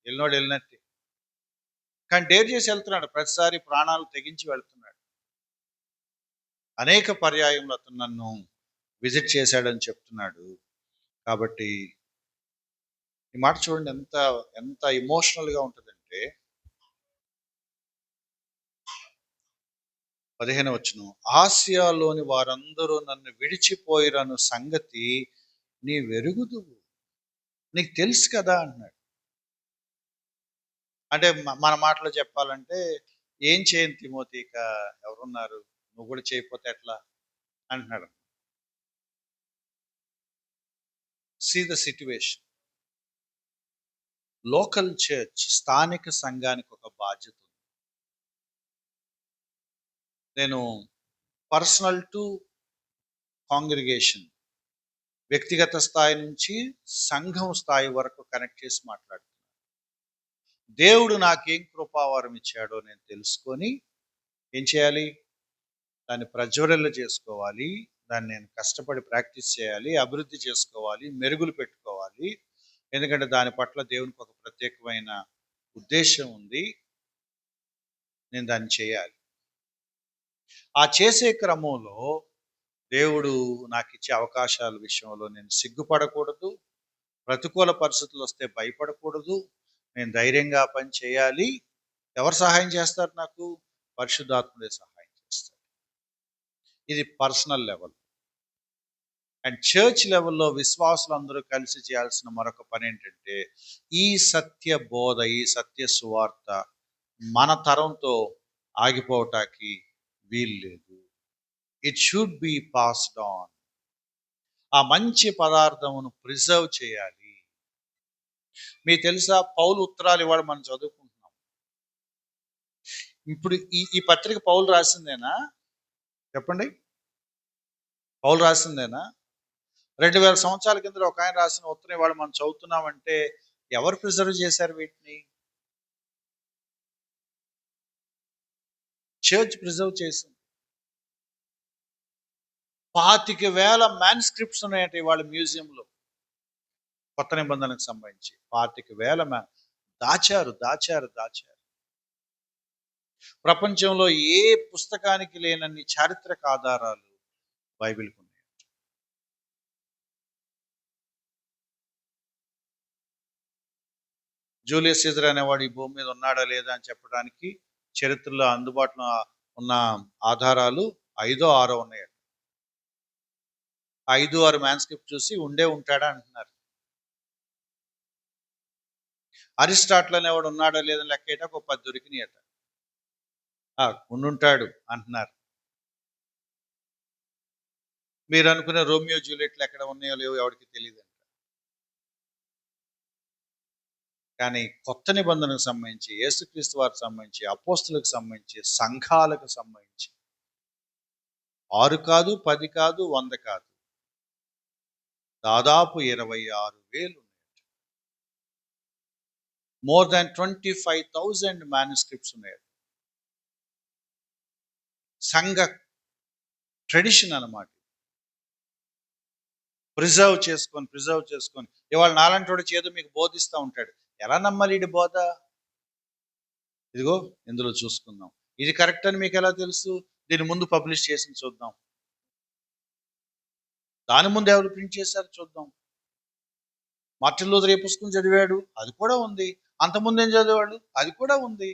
వెళ్ళినోడు వెళ్ళినట్టే. కానీ డేర్ చేసి వెళ్తున్నాడు, ప్రతిసారి ప్రాణాలు తెగించి వెళ్తున్నాడు. అనేక పర్యాయంలో అతను నన్ను విజిట్ చేశాడని చెప్తున్నాడు. కాబట్టి ఈ మాట చూడండి, ఎంత ఎంత ఎమోషనల్గా ఉంటుందంటే, 15వ వచనం. ఆసియాలోని వారందరూ నన్ను విడిచిపోయిరను సంగతి నీ వెరుగుదువు, నీకు తెలుసు కదా అన్నాడు. అంటే మన మాటలో చెప్పాలంటే, ఏం చేయను తిమోతి, ఇక ఎవరున్నారు, నువ్వు కూడా చేయకపోతే ఎట్లా అంటున్నాడు. See the situation. Local church, స్థానిక సంఘానికి ఒక బాధ్యత ఉంది. నేను పర్సనల్ టు కాంగ్రిగేషన్, వ్యక్తిగత స్థాయి నుంచి సంఘం స్థాయి వరకు కనెక్ట్ చేసి మాట్లాడుతున్నాను. దేవుడు నాకేం కృపావరం ఇచ్చాడో నేను తెలుసుకొని ఏం చేయాలి, దాన్ని ప్రజ్వరల చేసుకోవాలి, దాన్ని నేను కష్టపడి ప్రాక్టీస్ చేయాలి, అభివృద్ధి చేసుకోవాలి, మెరుగులు పెట్టుకోవాలి. ఎందుకంటే దాని పట్ల దేవునికి ఒక ప్రత్యేకమైన ఉద్దేశం ఉంది, నేను దాన్ని చేయాలి. ఆ చేసే క్రమంలో దేవుడు నాకు ఇచ్చే అవకాశాల విషయంలో నేను సిగ్గుపడకూడదు, ప్రతికూల పరిస్థితులు వస్తే భయపడకూడదు, నేను ధైర్యంగా పని చేయాలి. ఎవరు సహాయం చేస్తారు నాకు? పరిశుద్ధాత్ముడే సహాయం చేస్తారు. ఇది పర్సనల్ లెవెల్. అండ్ చర్చ్ లెవెల్లో విశ్వాసులు అందరూ కలిసి చేయాల్సిన మరొక పని ఏంటంటే, ఈ సత్య బోధ, ఈ సత్య సువార్త మన తరంతో ఆగిపోవటానికి వీలు లేదు. It should be passed on. ఆ మంచి పదార్థమును ప్రిజర్వ్ చేయాలి. మీకు తెలుసా, పౌలు ఉత్తరాలు ఇవాళ మనం చదువుకుంటున్నాం. ఇప్పుడు ఈ పత్రిక పౌలు రాసిందేనా? చెప్పండి. పౌలు రాసిందేనా? 2000 సంవత్సరాల కింద ఒక ఆయన రాసిన ఉత్తరం ఇవాళ మనం చదువుతున్నామంటే ఎవరు ప్రిజర్వ్ చేశారు వీటిని? చర్చ్ ప్రిజర్వ్ చేసింది. 25,000 మ్యాన్స్క్రిప్ట్స్ ఉన్నాయట ఇవాళ మ్యూజియంలో, కొత్త నిబంధనకు సంబంధించి 25,000 దాచారు. ప్రపంచంలో ఏ పుస్తకానికి లేనన్ని చారిత్రక ఆధారాలు బైబిల్కి ఉన్నాయి. జూలియస్ సీజర్ అనేవాడు ఈ భూమి మీద ఉన్నాడా లేదా అని చెప్పడానికి చరిత్రలో అందుబాటులో ఉన్న ఆధారాలు 5-6 ఉన్నాయి. 5-6 మ్యాన్స్క్రిప్ట్ చూసి ఉంటాడా అంటున్నారు. అరిస్టాటిల్ అనేవాడు ఉన్నాడా లేదా లెక్కేట ఒక 10 దొరికినాయట. ఉండుంటాడు అంటున్నారు. మీరు అనుకునే రోమియో జూలియట్లు ఎక్కడ ఉన్నాయో లేవో ఎవరికి తెలియదు. కానీ కొత్త నిబంధనకు సంబంధించి, యేసుక్రీస్తు వారికి సంబంధించి, అపోస్తులకు సంబంధించి, సంఘాలకు సంబంధించి 6 కాదు, 10 కాదు, 100 కాదు, దాదాపు 26,000 మోర్ దాన్ 25,000 మ్యానుస్క్రిప్ట్స్ ఉన్నాయి. సంఘ ట్రెడిషన్ అన్నమాట. ప్రిజర్వ్ చేసుకొని ఇవాళ నాలంటి వాడు చేదు మీకు బోధిస్తూ ఉంటాడు. ఎలా నమ్మాలి ఇది బోధ? ఇదిగో ఇందులో చూసుకుందాం. ఇది కరెక్ట్ అని మీకు ఎలా తెలుసు? దీని ముందు పబ్లిష్ చేసి చూద్దాం. దాని ముందు ఎవరు ప్రింట్ చేశారు చూద్దాం. మార్టిన్ లూథర్ ఏ పుస్తకం చదివాడు? అది కూడా ఉంది. అంతకుముందు ఏం చదివాడు? అది కూడా ఉంది.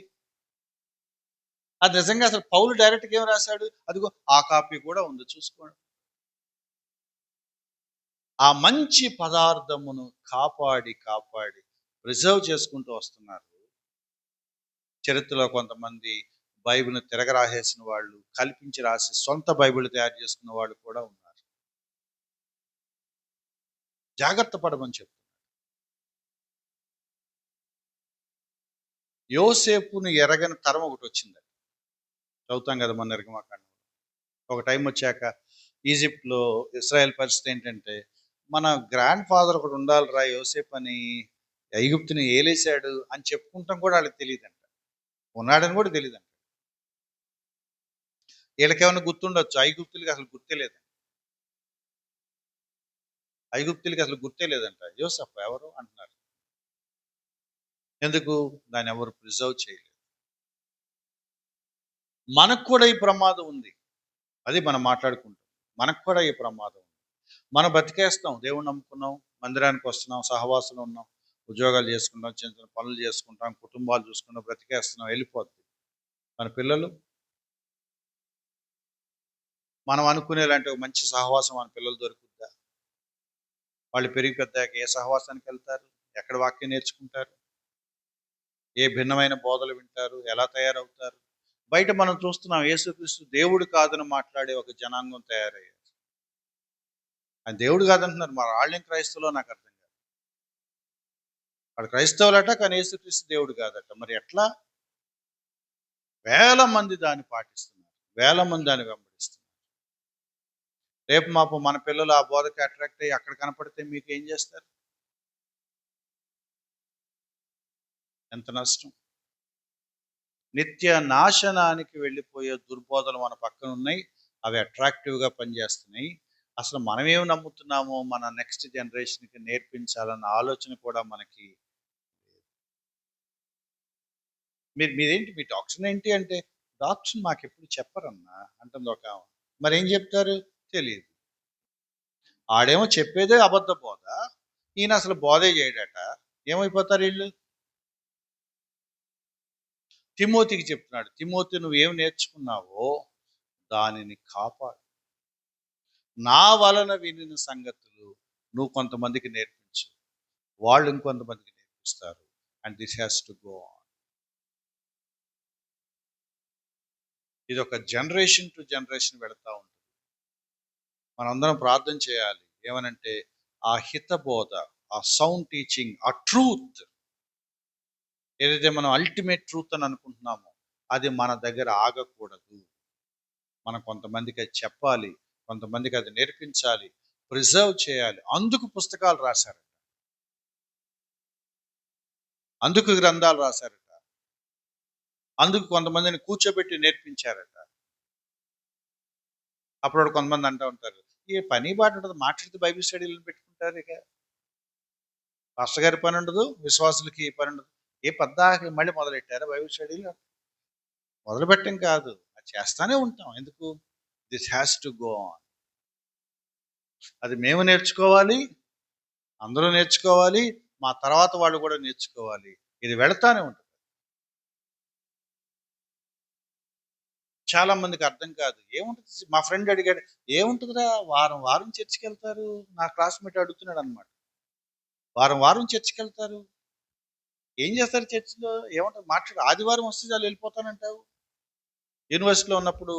అది నిజంగా అసలు పౌలు డైరెక్ట్గా ఏం రాశాడు? అదిగో ఆ కాపీ కూడా ఉంది, చూసుకోండి. ఆ మంచి పదార్థమును కాపాడి ప్రిజర్వ్ చేసుకుంటూ వస్తున్నారు. చరిత్రలో కొంతమంది బైబిల్ని తిరగరాసేసిన వాళ్ళు, కల్పించి రాసి సొంత బైబిల్ తయారు చేసుకున్న వాళ్ళు కూడా ఉన్నారు. జాగ్రత్త పడమని చెప్తున్నారు. యోసేపును ఎరగని తరం ఒకటి వచ్చింది. చదువుతాం కదా మన నిర్గమాకాండం. ఒక టైం వచ్చాక ఈజిప్ట్లో ఇశ్రాయేల్ పరిస్థితి ఏంటంటే, మన గ్రాండ్ ఫాదర్ ఒకటి ఉండాలిరా యోసేపు అని, ఐగుప్తుని ఏలేశాడు అని చెప్పుకుంటాం కూడా వాళ్ళకి తెలియదంట. ఉన్నాడని కూడా తెలియదంట. వీళ్ళకేమైనా గుర్తుండొచ్చు, ఐగుప్తులకి అసలు గుర్తే లేదంట. యోసేపు ఎవరు అంటున్నారు. ఎందుకు? దాన్ని ఎవరు ప్రిజర్వ్ చేయలేదు. మనకు కూడా ఈ ప్రమాదం ఉంది. అది మనం మాట్లాడుకుంటాం. మనకు కూడా ఈ ప్రమాదం ఉంది. మనం బతికేస్తాం, దేవుణ్ణి నమ్ముకున్నాం, మందిరానికి వస్తున్నాం, సహవాసంలో ఉన్నాం, ఉద్యోగాలు చేసుకుంటాం, చిన్న చిన్న పనులు చేసుకుంటాం, కుటుంబాలు చూసుకుంటాం, బ్రతికేస్తున్నాం, వెళ్ళిపోద్ది. మన పిల్లలు, మనం అనుకునేలాంటి ఒక మంచి సహవాసం మన పిల్లలు దొరుకుతుందా? వాళ్ళు పెరిగి పెద్దాక ఏ సహవాసానికి వెళ్తారు? ఎక్కడ వాక్యం నేర్చుకుంటారు? ఏ భిన్నమైన బోధలు వింటారు? ఎలా తయారవుతారు? బయట మనం చూస్తున్నాం, యేసుక్రీస్తు దేవుడు కాదని మాట్లాడే ఒక జనాంగం తయారయ్యారు. ఆయన దేవుడు కాదంటున్నారు. మరి వాళ్ళేం క్రైస్తవులో నాకు అర్థం కాదు. వాడు క్రైస్తవులట, కానీ యేసుక్రీస్తు దేవుడు కాదట. మరి ఎట్లా? వేల మంది దాన్ని పాటిస్తున్నారు, వేల మంది దాన్ని వెంబడిస్తున్నారు. రేపు మాపు మన పిల్లలు ఆ బోధకి అట్రాక్ట్ అయ్యి అక్కడ కనపడితే మీకు ఏం చేస్తారు? ఎంత నష్టం! నిత్య నాశనానికి వెళ్ళిపోయే దుర్బోధలు మన పక్కన ఉన్నాయి. అవి అట్రాక్టివ్గా పనిచేస్తున్నాయి. అసలు మనమేమి నమ్ముతున్నామో మన నెక్స్ట్ జనరేషన్కి నేర్పించాలన్న ఆలోచన కూడా మనకి. మీదేంటి, మీ డాక్టర్ ఏంటి అంటే, డాక్టర్ మాకు ఎప్పుడు చెప్పరన్నా అంటుంది ఒక. మరి ఏం చెప్తారు? తెలియదు. ఆడేమో చెప్పేదే అబద్ధ బోధ, ఈయన అసలు బోధే చేయడట. ఏమైపోతారు వీళ్ళు? తిమోతికి చెప్తున్నాడు, తిమోతి నువ్వేం నేర్చుకున్నావో దానిని కాపాడు. నా వలన వినిన సంగతులు నువ్వు కొంతమందికి నేర్పించు, వాళ్ళు ఇంకొంతమందికి నేర్పిస్తారు. And this has to go on. ఇది ఒక జనరేషన్ టు జనరేషన్ వెళతా ఉంటుంది. మనందరం ప్రార్థన చేయాలి. ఏమనంటే ఆ హితబోధ, ఆ సౌండ్ టీచింగ్, ఆ ట్రూత్ ఏదైతే మనం అల్టిమేట్ ట్రూత్ అని అనుకుంటున్నామో అది మన దగ్గర ఆగకూడదు. మనం కొంతమందికి అది చెప్పాలి, కొంతమందికి అది నేర్పించాలి, ప్రిజర్వ్ చేయాలి. అందుకు పుస్తకాలు రాశారట, అందుకు గ్రంథాలు రాశారట, అందుకు కొంతమందిని కూర్చోబెట్టి నేర్పించారట. అప్పుడు కొంతమంది అంటూ ఉంటారు, ఏ పని బాట ఉండదు, మాట్లాడితే బైబిల్ స్టడీలు పెట్టుకుంటారు. ఇక పాస్టర్ గారి పని ఉండదు, విశ్వాసులకి పని ఉండదు. ఏ పద్దాకి మళ్ళీ మొదలెట్టారా బైబిల్ స్టడీలు? మొదలు పెట్టం కాదు, అది చేస్తానే ఉంటాం. ఎందుకు? This has to go on. అది మేము నేర్చుకోవాలి, అందరూ నేర్చుకోవాలి, మా తర్వాత వాళ్ళు కూడా నేర్చుకోవాలి. ఇది వెళతానే ఉంటుంది. చాలా మందికి అర్థం కాదు. ఏముంటుంది, మా ఫ్రెండ్ అడిగాడు, ఏముంటుందిరా వారం వారం చర్చికి వెళ్తారు. నా క్లాస్మేట్ అడుగుతున్నాడు అనమాట, వారం వారం చర్చికి వెళ్తారు, ఏం చేస్తారు చర్చిలో? ఏమంటారు మాట్లాడు, ఆదివారం వస్తే చాలు వెళ్ళిపోతానంటావు. యూనివర్సిటీలో ఉన్నప్పుడు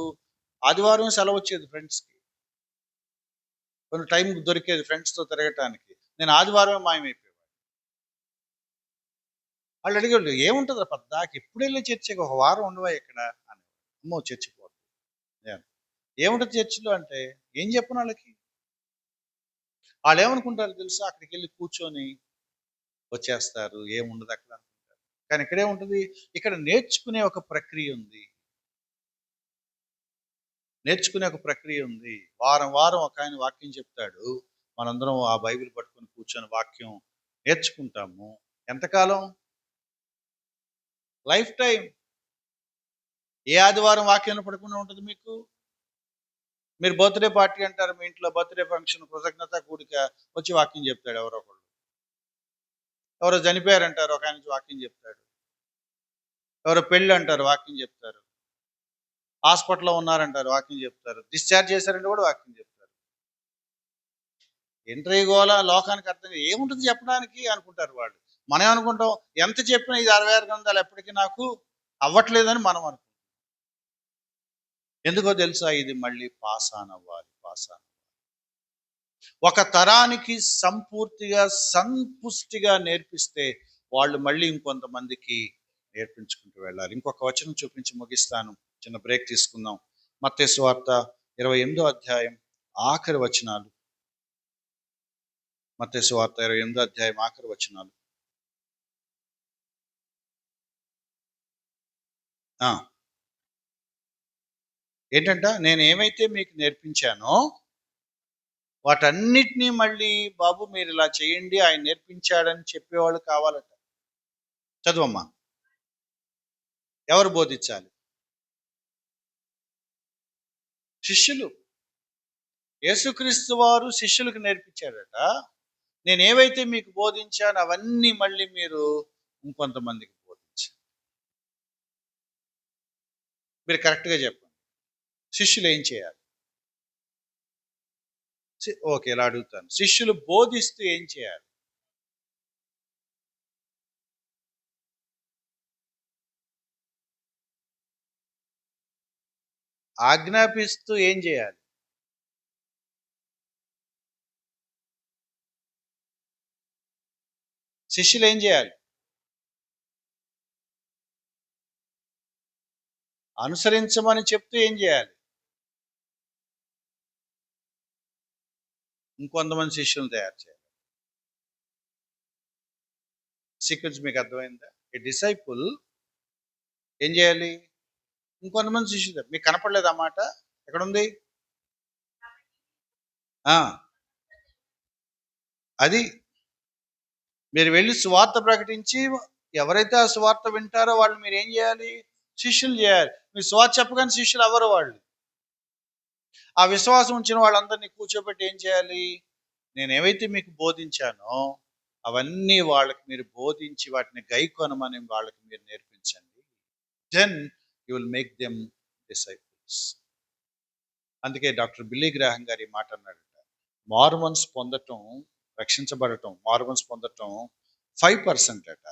ఆదివారం సెలవు వచ్చేది ఫ్రెండ్స్కి, కొన్ని టైం దొరికేది ఫ్రెండ్స్తో తిరగటానికి. నేను ఆదివారమే మాయమైపోయాను. వాళ్ళు అడిగాడు, ఏముంటుంది పద్దాకి ఎప్పుడు వెళ్ళి చర్చికి, ఒక వారం ఉండవా ఇక్కడ అని. అమ్మో చర్చి పోతుంది. ఏముంటుంది చర్చిలో అంటే ఏం చెప్పను వాళ్ళకి. వాళ్ళు ఏమనుకుంటారు తెలుసా, అక్కడికి వెళ్ళి కూర్చొని వచ్చేస్తారు, ఏముండదు అక్కడ అనుకుంటారు. కానీ ఇక్కడే ఉంటుంది, ఇక్కడ నేర్చుకునే ఒక ప్రక్రియ ఉంది. నేర్చుకునే ఒక ప్రక్రియ ఉంది. వారం వారం ఒక ఆయన వాక్యం చెప్తాడు, మనందరం ఆ బైబిల్ పట్టుకొని కూర్చొని వాక్యం నేర్చుకుంటాము. ఎంతకాలం? Life time. ఏ ఆదివారం వాక్యాన్ని పడకుండా ఉంటుంది మీకు? మీరు బర్త్డే పార్టీ అంటారు, మీ ఇంట్లో బర్త్డే ఫంక్షన్, కృతజ్ఞత కూడిక, వచ్చి వాక్యం చెప్తాడు ఎవరో ఒకడు. ఎవరో చనిపోయారంటారు, ఒక ఆయన వాక్యం చెప్తాడు. ఎవరో పెళ్ళి అంటారు, వాక్యం చెప్తారు. హాస్పిటల్లో ఉన్నారంటారు, వాక్యం చెప్తారు. డిశ్చార్జ్ చేశారంటే కూడా వాక్యం చెప్తారు. ఎంట్రీ గోల లోకానికి అర్థం ఏముంటుంది చెప్పడానికి అనుకుంటారు వాళ్ళు. మనం ఏమనుకుంటాం, ఎంత చెప్పినా ఇది 66 గ్రంథాలు ఎప్పటికీ నాకు అవ్వట్లేదని మనం అనుకుంటాం. ఎందుకో తెలుసా, ఇది మళ్ళీ పాస్ ఆన్ అవ్వాలి, పాస్ ఆన్. ఒక తరానికి సంపూర్తిగా సంపుష్టిగా నేర్పిస్తే వాళ్ళు మళ్ళీ ఇంకొంతమందికి నేర్పించుకుంటూ వెళ్ళాలి. ఇంకొక వచనం చూపించి ముగిస్తాను, చిన్న బ్రేక్ తీసుకుందాం. మత్తయి సువార్త 28వ అధ్యాయం ఆఖరి వచనాలు. మత్తయి సువార్త 28వ అధ్యాయం ఆఖరి వచనాలు. ఏంటంట, నేను ఏమైతే మీకు నేర్పించానో వాటన్నిటినీ మళ్ళీ బాబు మీరు ఇలా చేయండి, ఆయన నేర్పించాడని చెప్పేవాళ్ళు కావాలట. చదువమ్మా. ఎవరు బోధించాలి? శిష్యులు. యేసుక్రీస్తు వారు శిష్యులకు నేర్పించాడట, నేను ఏవైతే మీకు బోధించానో అవన్నీ మళ్ళీ మీరు ఇంకొంతమందికి బోధించాలి. మీరు కరెక్ట్గా చెప్పండి, శిష్యులు ఏం చేయాలి? ఓకే, ఇలా అడుగుతాను, శిష్యులు బోధిస్తూ ఏం చేయాలి? ఆజ్ఞాపిస్తూ ఏం చేయాలి? శిష్యులు ఏం చేయాలి? అనుసరించమని చెప్తూ ఏం చేయాలి? ఇంకొంతమంది శిష్యులను తయారు చేయాలి. సీక్వెన్స్ మీకు అర్థమైందా? ఏ డిసైపుల్ ఏం చేయాలి? ఇంకొంతమంది శిష్యులు. మీకు కనపడలేదు ఆ మాట? ఎక్కడుంది? అది మీరు వెళ్ళి సువార్త ప్రకటించి ఎవరైతే ఆ సువార్త వింటారో వాళ్ళు మీరు ఏం చేయాలి? శిష్యులు చేయాలి. మీరు సువార్త చెప్పగానే శిష్యులు ఎవరు వాళ్ళు? ఆ విశ్వాసం ఉంచిన వాళ్ళందరినీ కూర్చోబెట్టి ఏం చేయాలి? నేను ఏవైతే మీకు బోధించానో అవన్నీ వాళ్ళకి మీరు బోధించి వాటిని గైకొనమని వాళ్ళకి మీరు నేర్పించండి. Then you will make them disciples. అందుకే డాక్టర్ బిల్లీ గ్రాహం గారు ఈ మాట అన్నాడట, మారుమనసు పొందటం, రక్షించబడటం, మారుమనసు పొందటం 5% అట,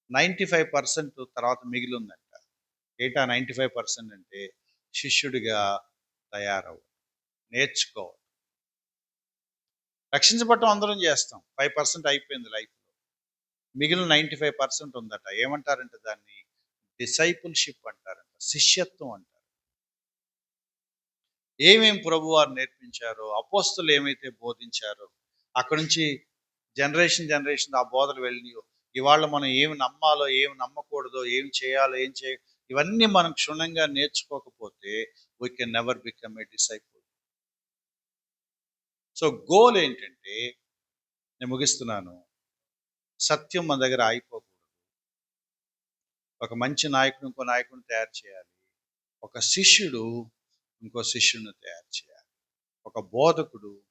95% తర్వాత మిగిలి ఉందంట. ఏంటా 95% అంటే, శిష్యుడిగా తయారవు. నేర్చుకోవాలి. రక్షించబడటం అందరం చేస్తాం. 5% అయిపోయింది లైఫ్. మిగిలిన 95% ఉందట. ఏమంటారంటే దాన్ని డిసైపుల్‌షిప్ అంటారంట. శిష్యత్వం అంటారు. ఏమేం ప్రభువారు నేర్పించారో, అపోస్తలు ఏమైతే బోధించారో, అక్కడి నుంచి జనరేషన్ ఆ బోధలు వెళ్ళినాయో, ఇవాళ మనం ఏమి నమ్మాలో, ఏమి నమ్మకూడదో, ఏమి చేయాలో, ఇవన్నీ మనం క్షుణ్ణంగా నేర్చుకోకపోతే we can never become a disciple. So goal ఏంటంటే, నేను ముగిస్తున్నాను, సత్యం మన దగ్గర ఆగిపోకూడదు. ఒక మంచి నాయకుడు ఇంకో నాయకుడిని తయారు చేయాలి. ఒక శిష్యుడు ఇంకో శిష్యుడిని తయారు చేయాలి. ఒక బోధకుడు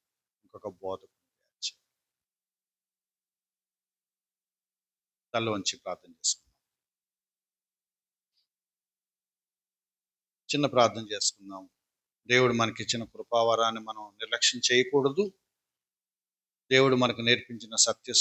ఇంకొక బోధకుడిని తయారు చేయాలి. తల వంచి ప్రార్థన చేసుకుందాం. చిన్న ప్రార్థన చేసుకుందాం. దేవుడు మనకిచ్చిన కృపావరాన్ని మనం నిర్లక్ష్యం చేయకూడదు. దేవుడు మనకు నేర్పించిన సత్య